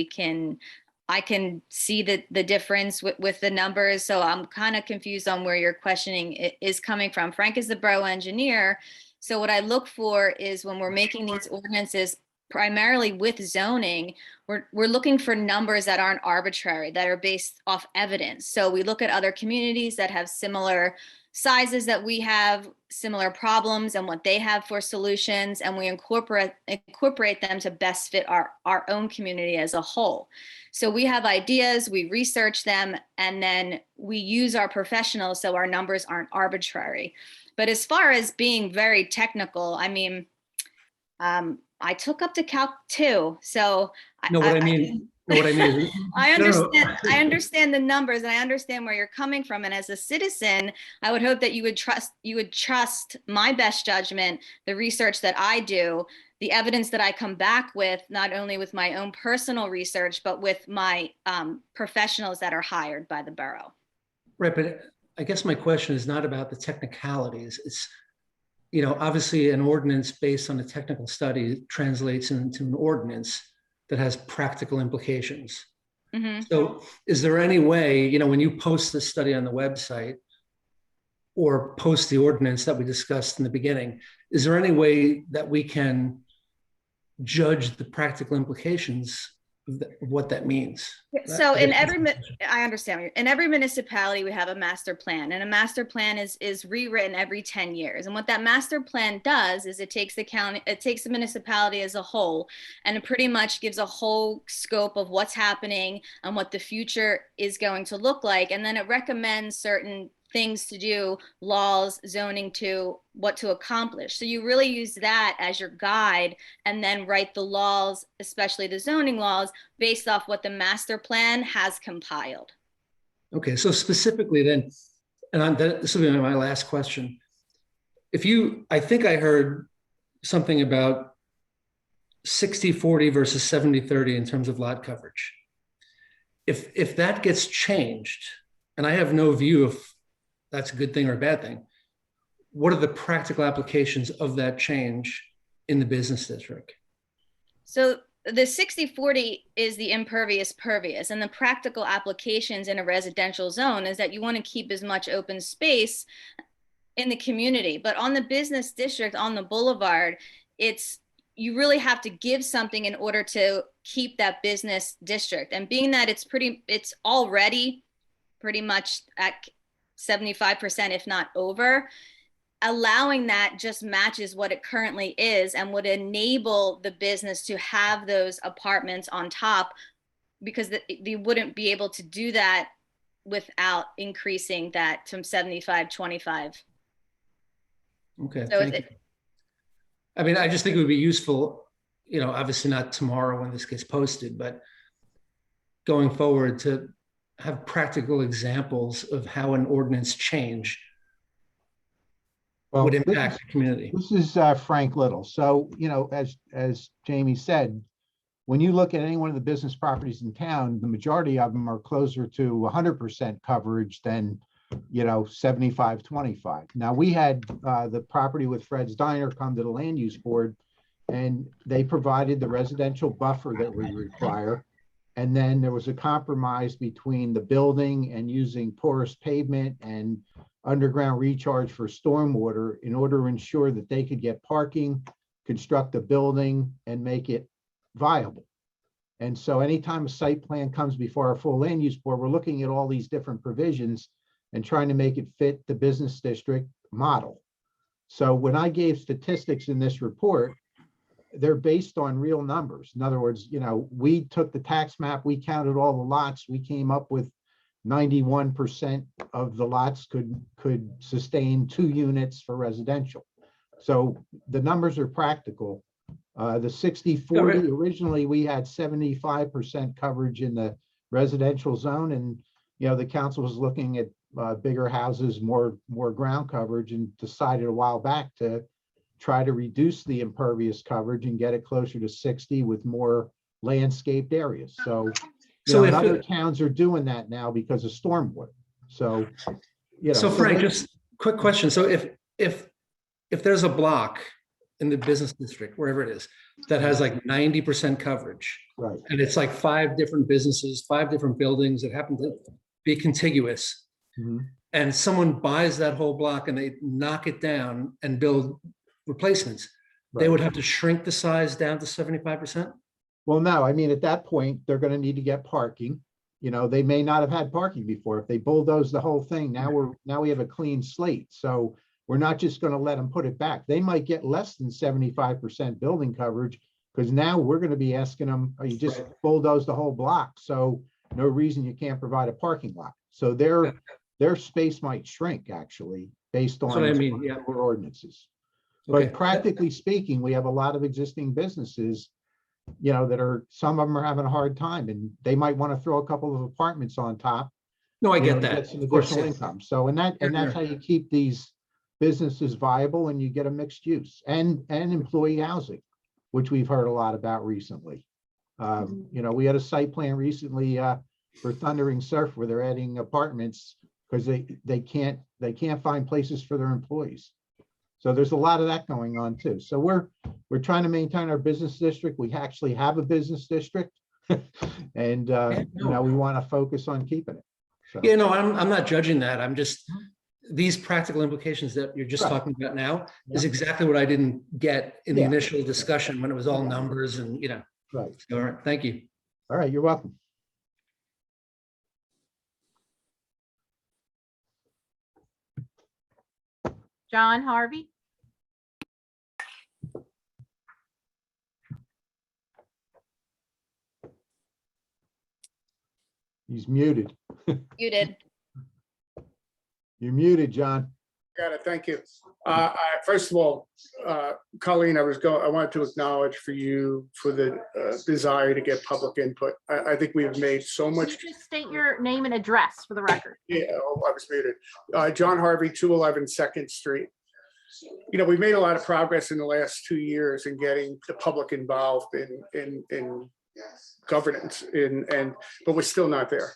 I can see the difference with the numbers. So I'm kind of confused on where your questioning is coming from. Frank is the borough engineer. So what I look for is when we're making these ordinances, primarily with zoning, we're looking for numbers that aren't arbitrary, that are based off evidence. So we look at other communities that have similar sizes that we have, similar problems and what they have for solutions, and we incorporate them to best fit our own community as a whole. So we have ideas, we research them, and then we use our professionals so our numbers aren't arbitrary. But as far as being very technical, I mean, I took up to Calc 2, so. No, what I mean is. I No, no. understand, I understand the numbers and I understand where you're coming from. And as a citizen, I would hope that you would trust my best judgment, the research that I do, the evidence that I come back with, not only with my own personal research, but with my professionals that are hired by the borough. Right, but I guess my question is not about the technicalities. It's, obviously an ordinance based on a technical study translates into an ordinance that has practical implications. Mhm. So is there any way, when you post this study on the website or post the ordinance that we discussed in the beginning, is there any way that we can judge the practical implications of what that means? So in I understand. In every municipality, we have a master plan, and a master plan is rewritten every 10 years. And what that master plan does is it takes the municipality as a whole, and it pretty much gives a whole scope of what's happening and what the future is going to look like. And then it recommends certain things to do, laws, zoning, to what to accomplish. So you really use that as your guide and then write the laws, especially the zoning laws, based off what the master plan has compiled. Okay, so specifically then, and this will be my last question. I think I heard something about 60-40 versus 70-30 in terms of lot coverage. If that gets changed, and I have no view of that's a good thing or a bad thing, what are the practical applications of that change in the business district? So the 60-40 is the impervious pervious, and the practical applications in a residential zone is that you want to keep as much open space in the community. But on the business district, on the boulevard, you really have to give something in order to keep that business district. And being that it's already pretty much at 75%, if not over, allowing that just matches what it currently is and would enable the business to have those apartments on top, because they wouldn't be able to do that without increasing that from 75-25. Okay. So thank you. I mean, I just think it would be useful, obviously not tomorrow when this gets posted, but going forward to have practical examples of how an ordinance change would impact the community. This is Frank Little. So, as Jamie said, when you look at any one of the business properties in town, the majority of them are closer to 100% coverage than, 75-25. Now, we had the property with Fred's Diner come to the land use board, and they provided the residential buffer that we require. And then there was a compromise between the building and using porous pavement and underground recharge for stormwater in order to ensure that they could get parking, construct a building, and make it viable. And so anytime a site plan comes before our full land use board, we're looking at all these different provisions and trying to make it fit the business district model. So when I gave statistics in this report, they're based on real numbers. In other words, we took the tax map, we counted all the lots, we came up with 91% of the lots could sustain 2 units for residential. So the numbers are practical. The 60-40, originally we had 75% coverage in the residential zone, and the council was looking at bigger houses, more ground coverage, and decided a while back to try to reduce the impervious coverage and get it closer to 60 with more landscaped areas. So, other towns are doing that now because of stormwater. So, So Frank, just quick question. So if there's a block in the business district, wherever it is, that has like 90% coverage, right, and it's like 5 different businesses, 5 different buildings that happen to be contiguous, and someone buys that whole block and they knock it down and build replacements, they would have to shrink the size down to 75%? Well, no, I mean, at that point, they're going to need to get parking. They may not have had parking before. If they bulldoze the whole thing, now we have a clean slate. So we're not just going to let them put it back. They might get less than 75% building coverage, because now we're going to be asking them, oh, you just bulldoze the whole block, so no reason you can't provide a parking lot. So their space might shrink, actually. based That's what I on mean, yeah. our ordinances. Okay. But practically speaking, we have a lot of existing businesses, that some of them are having a hard time, and they might want to throw a couple of apartments on top. No, I to get that. some Of course, additional yeah. income. So, and that's Yeah. how you keep these businesses viable, and you get a mixed use and employee housing, which we've heard a lot about recently. We had a site plan recently for Thundering Surf where they're adding apartments because they can't find places for their employees. So there's a lot of that going on too. So we're trying to maintain our business district. We actually have a business district, and we want to focus on keeping it. So. Yeah, no, I'm not judging that. I'm just, these practical implications that you're just Right. talking about now is exactly what I didn't get in the Yeah. initial discussion when it was all numbers and, Right. All right, thank you. All right, you're welcome. John Harvey. He's muted. You did. You're muted, John. Got it. Thank you. First of all, Colleen, I wanted to acknowledge for you for the desire to get public input. I think we have made so Can much. you just state your name and address for the record? Yeah, I was muted. John Harvey, 211 Second Street. We've made a lot of progress in the last 2 years in getting the public involved in governance, but we're still not there.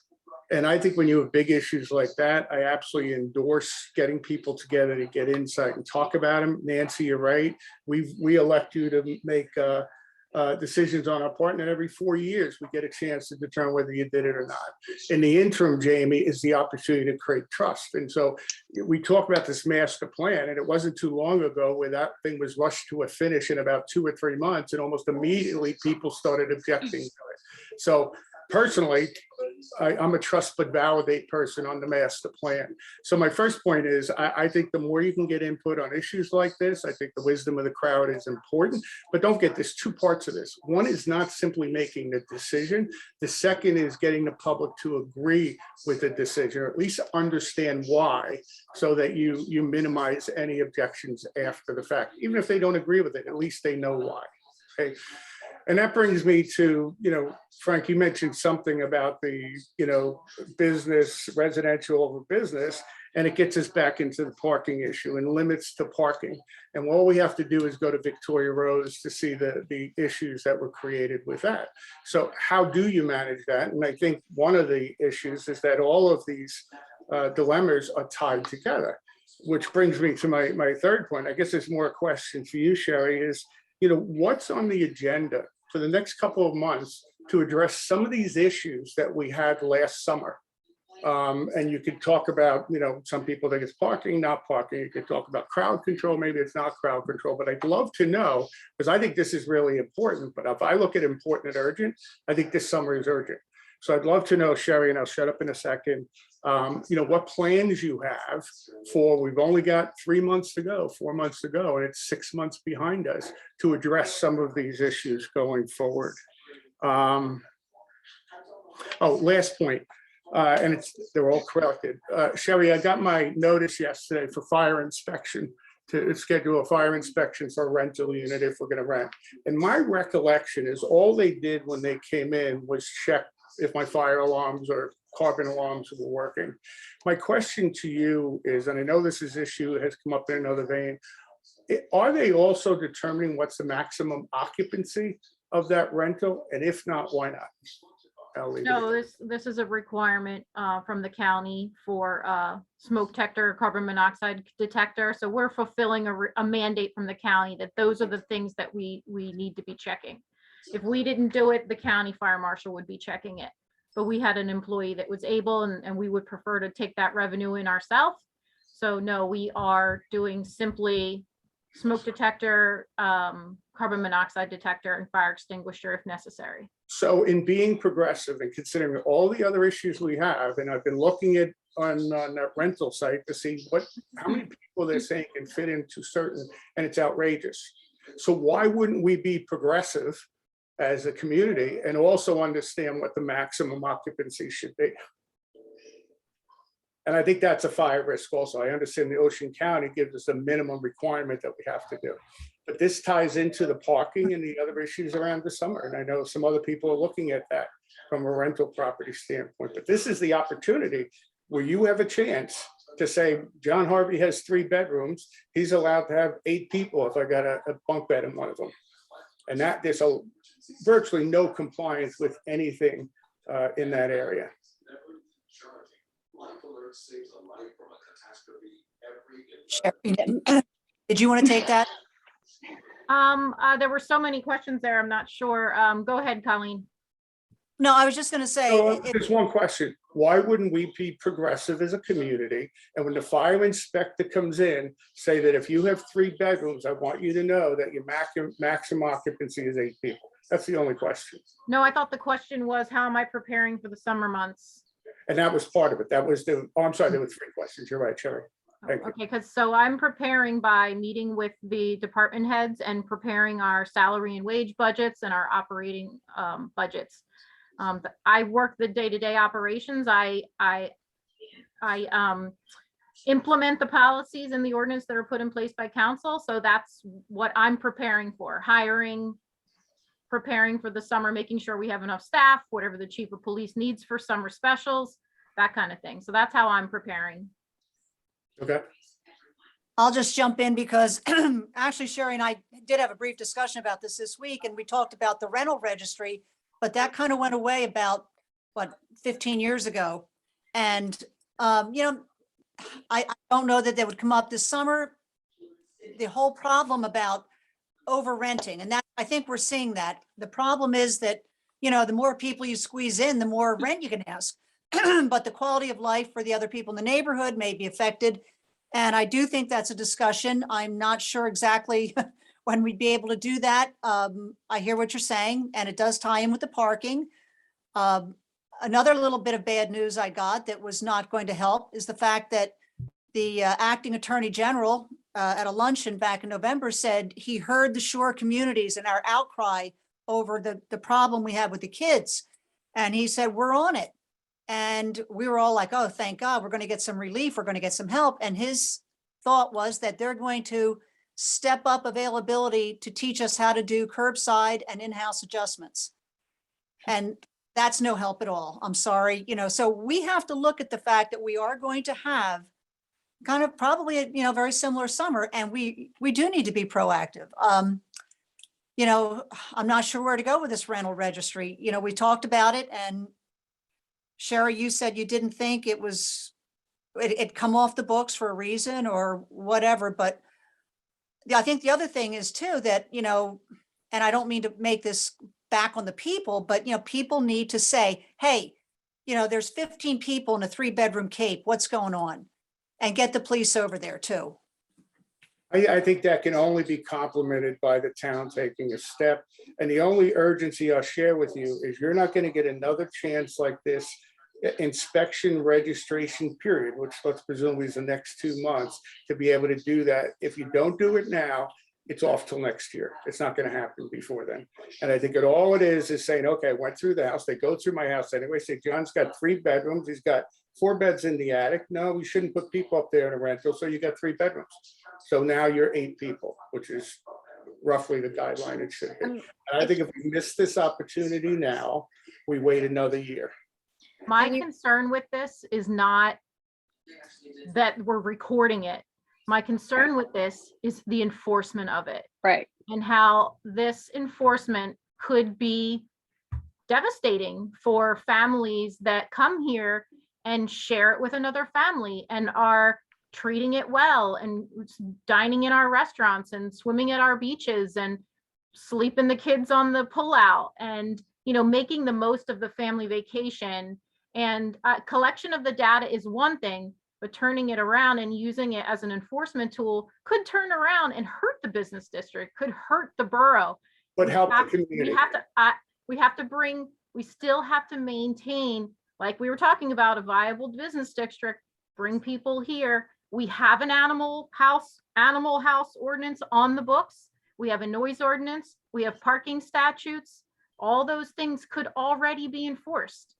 And I think when you have big issues like that, I absolutely endorse getting people together to get insight and talk about them. Nancy, you're right. We elect you to make decisions on our partner every 4 years. We get a chance to determine whether you did it or not. In the interim, Jamie, is the opportunity to create trust. And so we talk about this master plan, and it wasn't too long ago where that thing was rushed to a finish in about 2 or 3 months, and almost immediately people started objecting to it. So personally, I'm a trust but validate person on the master plan. So my first point is, I think the more you can get input on issues like this, I think the wisdom of the crowd is important, but don't get this, 2 parts of this. One is not simply making the decision. The second is getting the public to agree with the decision, or at least understand why, so that you minimize any objections after the fact. Even if they don't agree with it, at least they know why. Okay. And that brings me to, Frank, you mentioned something about the, business, residential over business, and it gets us back into the parking issue and limits to parking. And all we have to do is go to Victoria Rose to see the issues that were created with that. So how do you manage that? And I think one of the issues is that all of these dilemmas are tied together, which brings me to my third point. I guess there's more a question for you, Sherry, is, what's on the agenda for the next couple of months to address some of these issues that we had last summer? And you could talk about, some people think it's parking, not parking. You could talk about crowd control. Maybe it's not crowd control, but I'd love to know, because I think this is really important. But if I look at important and urgent, I think this summer is urgent. So I'd love to know, Sherry, and I'll shut up in a second, what plans you have for, we've only got 3 months to go, 4 months to go, and it's 6 months behind us to address some of these issues going forward. Last point, and they're all corrected. Sherry, I got my notice yesterday for fire inspection, to schedule a fire inspection for a rental unit if we're going to rent. And my recollection is all they did when they came in was check if my fire alarms or carbon alarms were working. My question to you is, and I know this issue has come up in another vein, are they also determining what's the maximum occupancy of that rental? And if not, why not? No, this is a requirement from the county for smoke detector, carbon monoxide detector. So we're fulfilling a mandate from the county that those are the things that we need to be checking. If we didn't do it, the county fire marshal would be checking it. But we had an employee that was able, and we would prefer to take that revenue in ourselves. So no, we are doing simply smoke detector, carbon monoxide detector, and fire extinguisher if necessary. So in being progressive and considering all the other issues we have, and I've been looking at on that rental site to see how many people they're saying can fit into certain, and it's outrageous. So why wouldn't we be progressive as a community and also understand what the maximum occupancy should be? And I think that's a fire risk also. I understand the Ocean County gives us a minimum requirement that we have to do. But this ties into the parking and the other issues around the summer. And I know some other people are looking at that from a rental property standpoint. But this is the opportunity where you have a chance to say, John Harvey has 3 bedrooms. He's allowed to have 8 people if I got a bunk bed in one of them. And that there's virtually no compliance with anything in that area. Sherry, did you want to take that? There were so many questions there. I'm not sure. Go ahead, Colleen. No, I was just going to say, So just one question. Why wouldn't we be progressive as a community? And when the fire inspector comes in, say that if you have 3 bedrooms, I want you to know that your maximum occupancy is 8 people. That's the only question. No, I thought the question was, how am I preparing for the summer months? And that was part of it. That was I'm sorry, there were 3 questions. You're right, Sherry. Thank you. Okay, because so I'm preparing by meeting with the department heads and preparing our salary and wage budgets and our operating budgets. I work the day-to-day operations. I implement the policies and the ordinance that are put in place by council. So that's what I'm preparing for: hiring, preparing for the summer, making sure we have enough staff, whatever the chief of police needs for summer specials, that kind of thing. So that's how I'm preparing. Okay. I'll just jump in because actually Sherry and I did have a brief discussion about this week, and we talked about the rental registry, but that kind of went away about, what, 15 years ago. And, I don't know that they would come up this summer. The whole problem about over renting, and that, I think we're seeing that. The problem is that, the more people you squeeze in, the more rent you can ask. But the quality of life for the other people in the neighborhood may be affected. And I do think that's a discussion. I'm not sure exactly when we'd be able to do that. I hear what you're saying, and it does tie in with the parking. Another little bit of bad news I got that was not going to help is the fact that the acting attorney general at a luncheon back in November said he heard the shore communities and our outcry over the problem we have with the kids. And he said, we're on it. And we were all like, oh, thank God, we're going to get some relief. We're going to get some help. And his thought was that they're going to step up availability to teach us how to do curbside and in-house adjustments. And that's no help at all. I'm sorry. So we have to look at the fact that we are going to have kind of probably a, very similar summer. And we do need to be proactive. I'm not sure where to go with this rental registry. We talked about it, and Sherry, you said you didn't think it come off the books for a reason or whatever, but I think the other thing is too that, and I don't mean to make this back on the people, but people need to say, hey, there's 15 people in a 3-bedroom Cape, what's going on? And get the police over there too. I think that can only be complemented by the town taking a step. And the only urgency I'll share with you is you're not going to get another chance like this inspection registration period, which let's presume is the next 2 months, to be able to do that. If you don't do it now, it's off till next year. It's not going to happen before then. And I think all it is saying, okay, I went through the house. They go through my house anyway. Say, John's got 3 bedrooms. He's got 4 beds in the attic. No, we shouldn't put people up there in a rental. So you got 3 bedrooms. So now you're 8 people, which is roughly the guideline it should be. And I think if we miss this opportunity now, we wait another year. My concern with this is not that we're recording it. My concern with this is the enforcement of it. Right. And how this enforcement could be devastating for families that come here and share it with another family and are treating it well and dining in our restaurants and swimming at our beaches and sleeping the kids on the pullout and, making the most of the family vacation. And collection of the data is one thing, but turning it around and using it as an enforcement tool could turn around and hurt the business district, could hurt the borough. But help the community. We still have to maintain, like we were talking about, a viable business district, bring people here. We have an animal house ordinance on the books. We have a noise ordinance. We have parking statutes. All those things could already be enforced.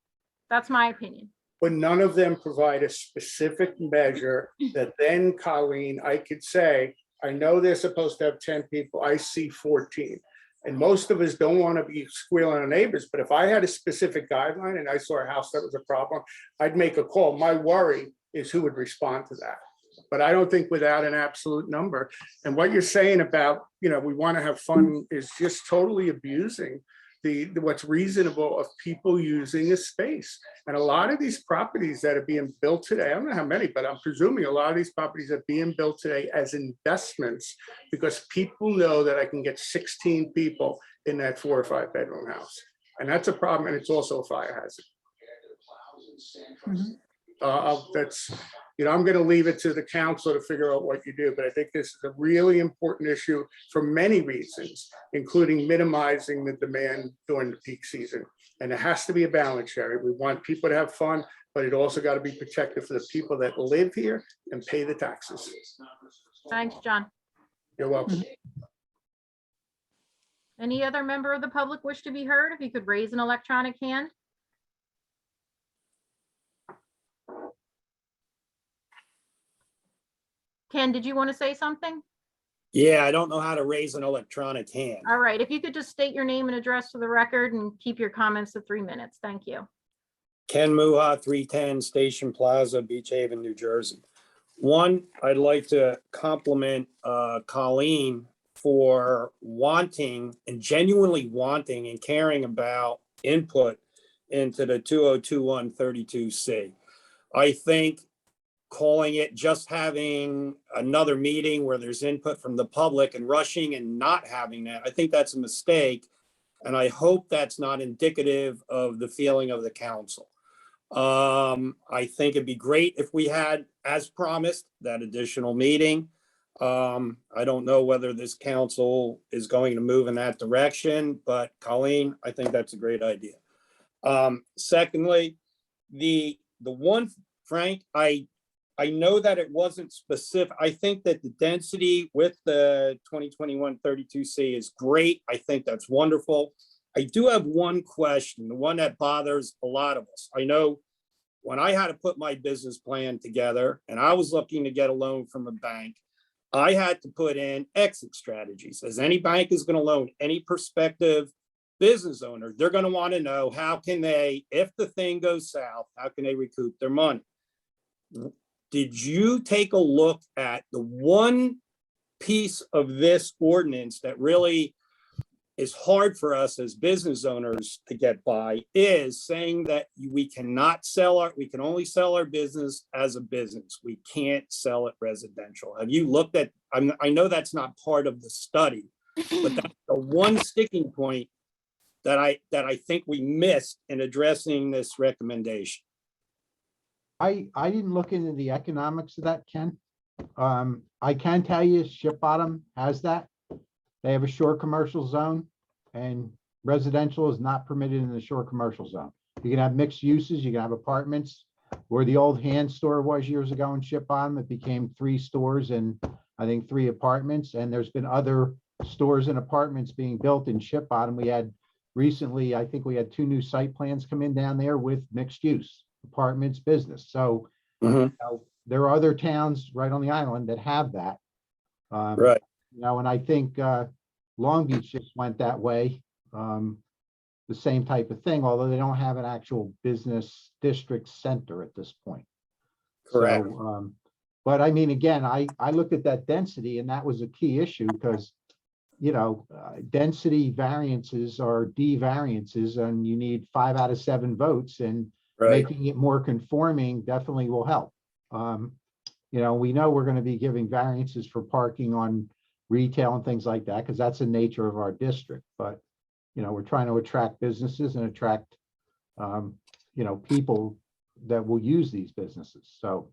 That's my opinion. but none of them provide a specific measure that then, Colleen, I could say, I know they're supposed to have 10 people, I see 14. And most of us don't want to be squealing on neighbors, but if I had a specific guideline and I saw a house that was a problem, I'd make a call. My worry is who would respond to that. But I don't think without an absolute number. And what you're saying about, we want to have fun is just totally abusing what's reasonable of people using a space. And a lot of these properties that are being built today, I don't know how many, but I'm presuming a lot of these properties are being built today as investments because people know that I can get 16 people in that 4 or 5 bedroom house. And that's a problem. And it's also a fire hazard. I'm going to leave it to the council to figure out what you do, but I think this is a really important issue for many reasons, including minimizing the demand during the peak season. And it has to be a balance, Sherry. We want people to have fun, but it also got to be protected for the people that live here and pay the taxes. Thanks, John. You're welcome. Any other member of the public wish to be heard? If you could raise an electronic hand. Ken, did you want to say something? Yeah, I don't know how to raise an electronic hand. All right, if you could just state your name and address for the record and keep your comments to 3 minutes. Thank you. Ken Muha, 310 Station Plaza, Beach Haven, New Jersey. One, I'd like to compliment Colleen for wanting and genuinely wanting and caring about input into the 2021-32C. I think calling it just having another meeting where there's input from the public and rushing and not having that, I think that's a mistake. And I hope that's not indicative of the feeling of the council. I think it'd be great if we had, as promised, that additional meeting. I don't know whether this council is going to move in that direction, but Colleen, I think that's a great idea. Secondly, the one, Frank, I know that it wasn't specific. I think that the density with the 2021-32C is great. I think that's wonderful. I do have one question, the one that bothers a lot of us. I know when I had to put my business plan together and I was looking to get a loan from a bank, I had to put in exit strategies. As any bank is going to loan any prospective business owner, they're going to want to know how can they, if the thing goes south, how can they recoup their money? Did you take a look at the one piece of this ordinance that really is hard for us as business owners to get by, is saying that we can only sell our business as a business. We can't sell it residential. Have you looked at, I know that's not part of the study, but that's the one sticking point that I think we missed in addressing this recommendation. I didn't look into the economics of that, Ken. I can tell you Ship Bottom has that. They have a shore commercial zone and residential is not permitted in the shore commercial zone. You can have mixed uses, you can have apartments where the old hand store was years ago in Ship Bottom. It became 3 stores and I think 3 apartments. And there's been other stores and apartments being built in Ship Bottom. We had recently, I think we had 2 new site plans come in down there with mixed use apartments, business. So there are other towns right on the island that have that. Right. And I think Long Beach just went that way. The same type of thing, although they don't have an actual business district center at this point. Correct. So, but I mean, again, I looked at that density and that was a key issue because, density variances are D variances and you need 5 out of 7 votes and making it more conforming definitely will help. We know we're going to be giving variances for parking on retail and things like that, because that's the nature of our district. But, we're trying to attract businesses and attract, people that will use these businesses. So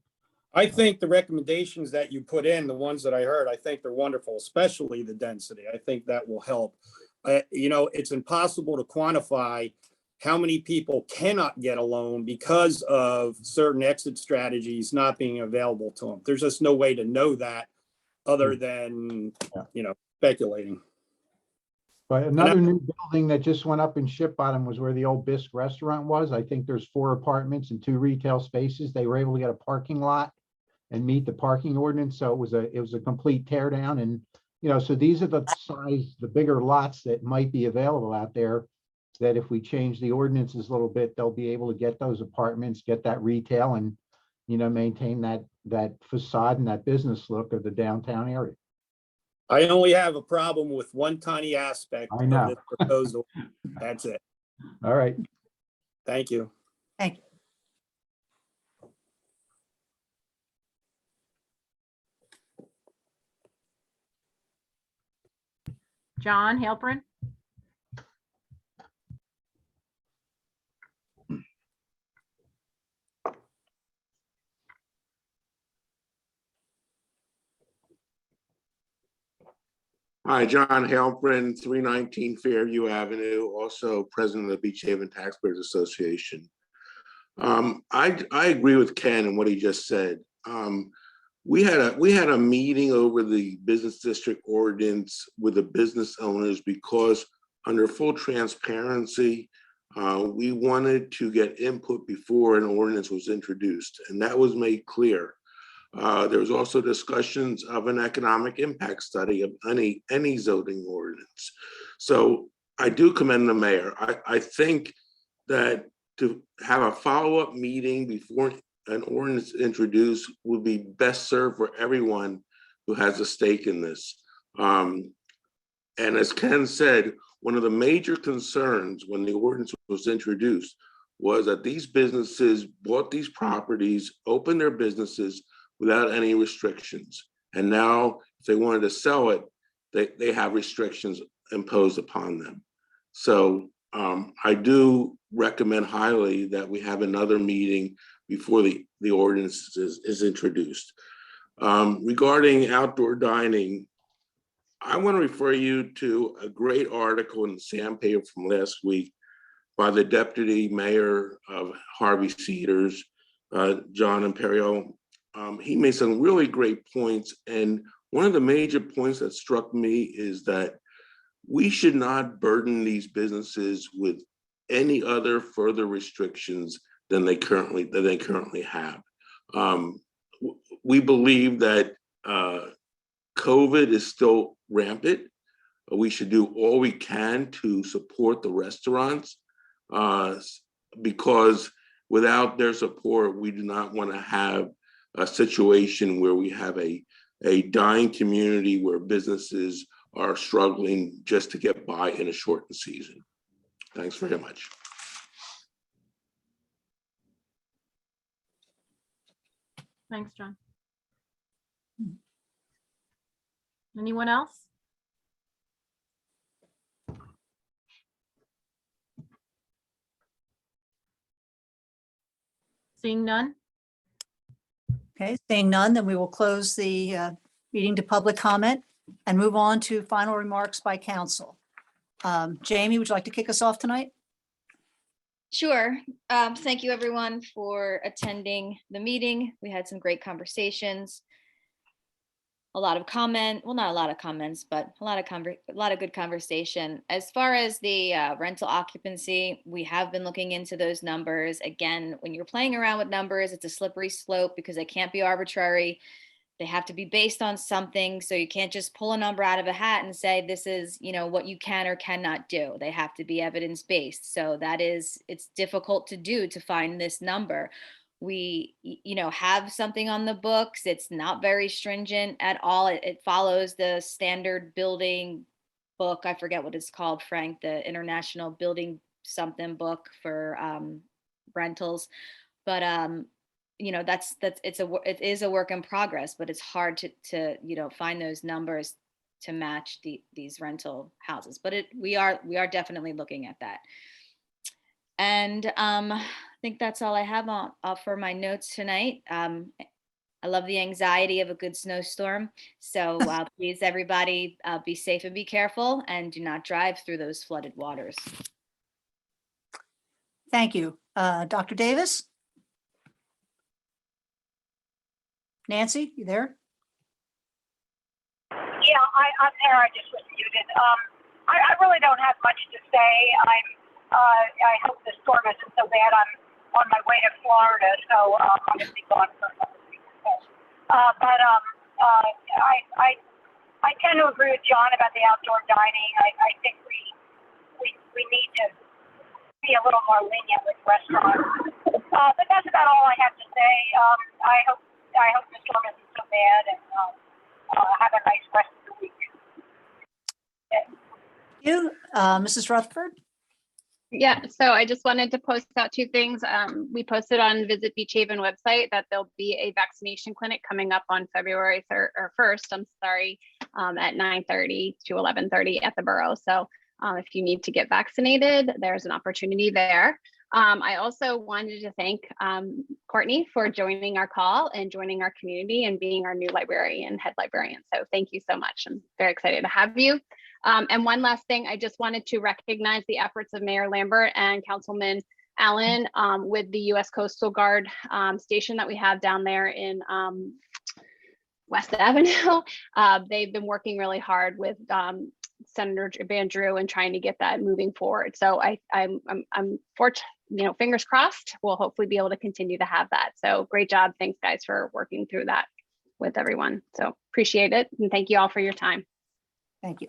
I think the recommendations that you put in, the ones that I heard, I think they're wonderful, especially the density. I think that will help. It's impossible to quantify how many people cannot get a loan because of certain exit strategies not being available to them. There's just no way to know that other than, speculating. But another new building that just went up in Ship Bottom was where the old Bisque restaurant was. I think there's 4 apartments and 2 retail spaces. They were able to get a parking lot and meet the parking ordinance. So it was a complete tear down. And, so these are the bigger lots that might be available out there, that if we change the ordinances a little bit, they'll be able to get those apartments, get that retail, and, maintain that facade and that business look of the downtown area. I only have a problem with one tiny aspect I of know. this proposal. That's it. All right. Thank you. Thank you. John Halpern. Hi, John Halpern, 319 Fairview Avenue, also president of the Beach Haven Taxpayers Association. I agree with Ken and what he just said. We had a meeting over the business district ordinance with the business owners because under full transparency, we wanted to get input before an ordinance was introduced, and that was made clear. There was also discussions of an economic impact study of any zoning ordinance. So I do commend the mayor. I think that to have a follow-up meeting before an ordinance introduced would be best served for everyone who has a stake in this. And as Ken said, one of the major concerns when the ordinance was introduced was that these businesses bought these properties, opened their businesses without any restrictions. And now if they wanted to sell it, they have restrictions imposed upon them. So I do recommend highly that we have another meeting before the ordinance is introduced. Regarding outdoor dining, I want to refer you to a great article in the Sam paper from last week by the deputy mayor of Harvey Cedars, John Imperial. He made some really great points. And one of the major points that struck me is that we should not burden these businesses with any other further restrictions than they currently have. We believe that COVID is still rampant. We should do all we can to support the restaurants because without their support, we do not want to have a situation where we have a dying community where businesses are struggling just to get by in a shortened season. Thanks very much. Thanks, John. Anyone else? Seeing none? Okay, seeing none, then we will close the meeting to public comment and move on to final remarks by council. Jamie, would you like to kick us off tonight? Sure. Thank you everyone for attending the meeting. We had some great conversations. A lot of comment, well, not a lot of comments, but a lot of good conversation. As far as the rental occupancy, we have been looking into those numbers. Again, when you're playing around with numbers, it's a slippery slope because they can't be arbitrary. They have to be based on something. So you can't just pull a number out of a hat and say, this is, what you can or cannot do. They have to be evidence-based. So it's difficult to do to find this number. We, have something on the books. It's not very stringent at all. It follows the standard building book. I forget what it's called, Frank, the International Building something book for rentals. But, it is a work in progress, but it's hard to find those numbers to match these rental houses. But we are definitely looking at that. And I think that's all I have for my notes tonight. I love the anxiety of a good snowstorm. So please, everybody, be safe and be careful and do not drive through those flooded waters. Thank you. Dr. Davis? Nancy, you there? Yeah, I'm there. I just was muted. I really don't have much to say. I hope the storm isn't so bad. I'm on my way to Florida, so I'm going to be gone for a couple of weeks. I tend to agree with John about the outdoor dining. I think we need to be a little more lenient with restaurants. But that's about all I have to say. I hope the storm isn't so bad, and have a nice rest of the week. You, Mrs. Rutherford? Yeah, so I just wanted to post out two things. We posted on Visit Beach Haven website that there'll be a vaccination clinic coming up on February 1st, I'm sorry, at 9:30 to 11:30 at the borough. So if you need to get vaccinated, there's an opportunity there. I also wanted to thank Courtney for joining our call and joining our community and being our new librarian, head librarian. So thank you so much. I'm very excited to have you. And one last thing, I just wanted to recognize the efforts of Mayor Lambert and Councilman Allen with the U.S. Coastal Guard station that we have down there in West Avenue. They've been working really hard with Senator Van Drew and trying to get that moving forward. So I'm fortunate, fingers crossed, we'll hopefully be able to continue to have that. So great job. Thanks guys for working through that with everyone. So appreciate it. And thank you all for your time. Thank you.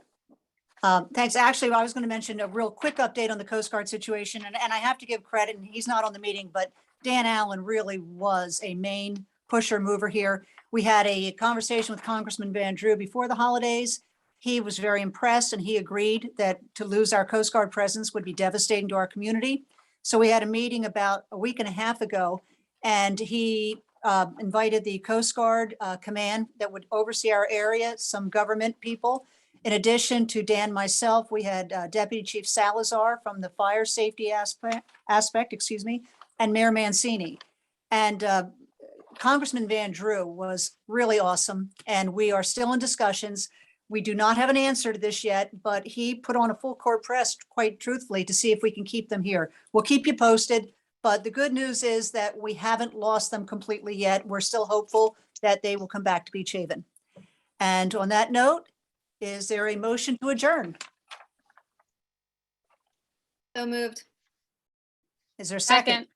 Thanks. Actually, I was going to mention a real quick update on the Coast Guard situation, and I have to give credit, and he's not on the meeting, but Dan Allen really was a main pusher mover here. We had a conversation with Congressman Van Drew before the holidays. He was very impressed, and he agreed that to lose our Coast Guard presence would be devastating to our community. So we had a meeting about a week and a half ago, and he invited the Coast Guard command that would oversee our area, some government people. In addition to Dan, myself, we had Deputy Chief Salazar from the fire safety aspect, and Mayor Mancini. And Congressman Van Drew was really awesome, and we are still in discussions. We do not have an answer to this yet, but he put on a full court press, quite truthfully, to see if we can keep them here. We'll keep you posted, but the good news is that we haven't lost them completely yet. We're still hopeful that they will come back to Beach Haven. And on that note, is there a motion to adjourn? So moved. Is there a second?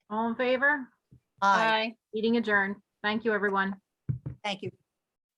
All in favor? Aye. Meeting adjourned. Thank you, everyone. Thank you.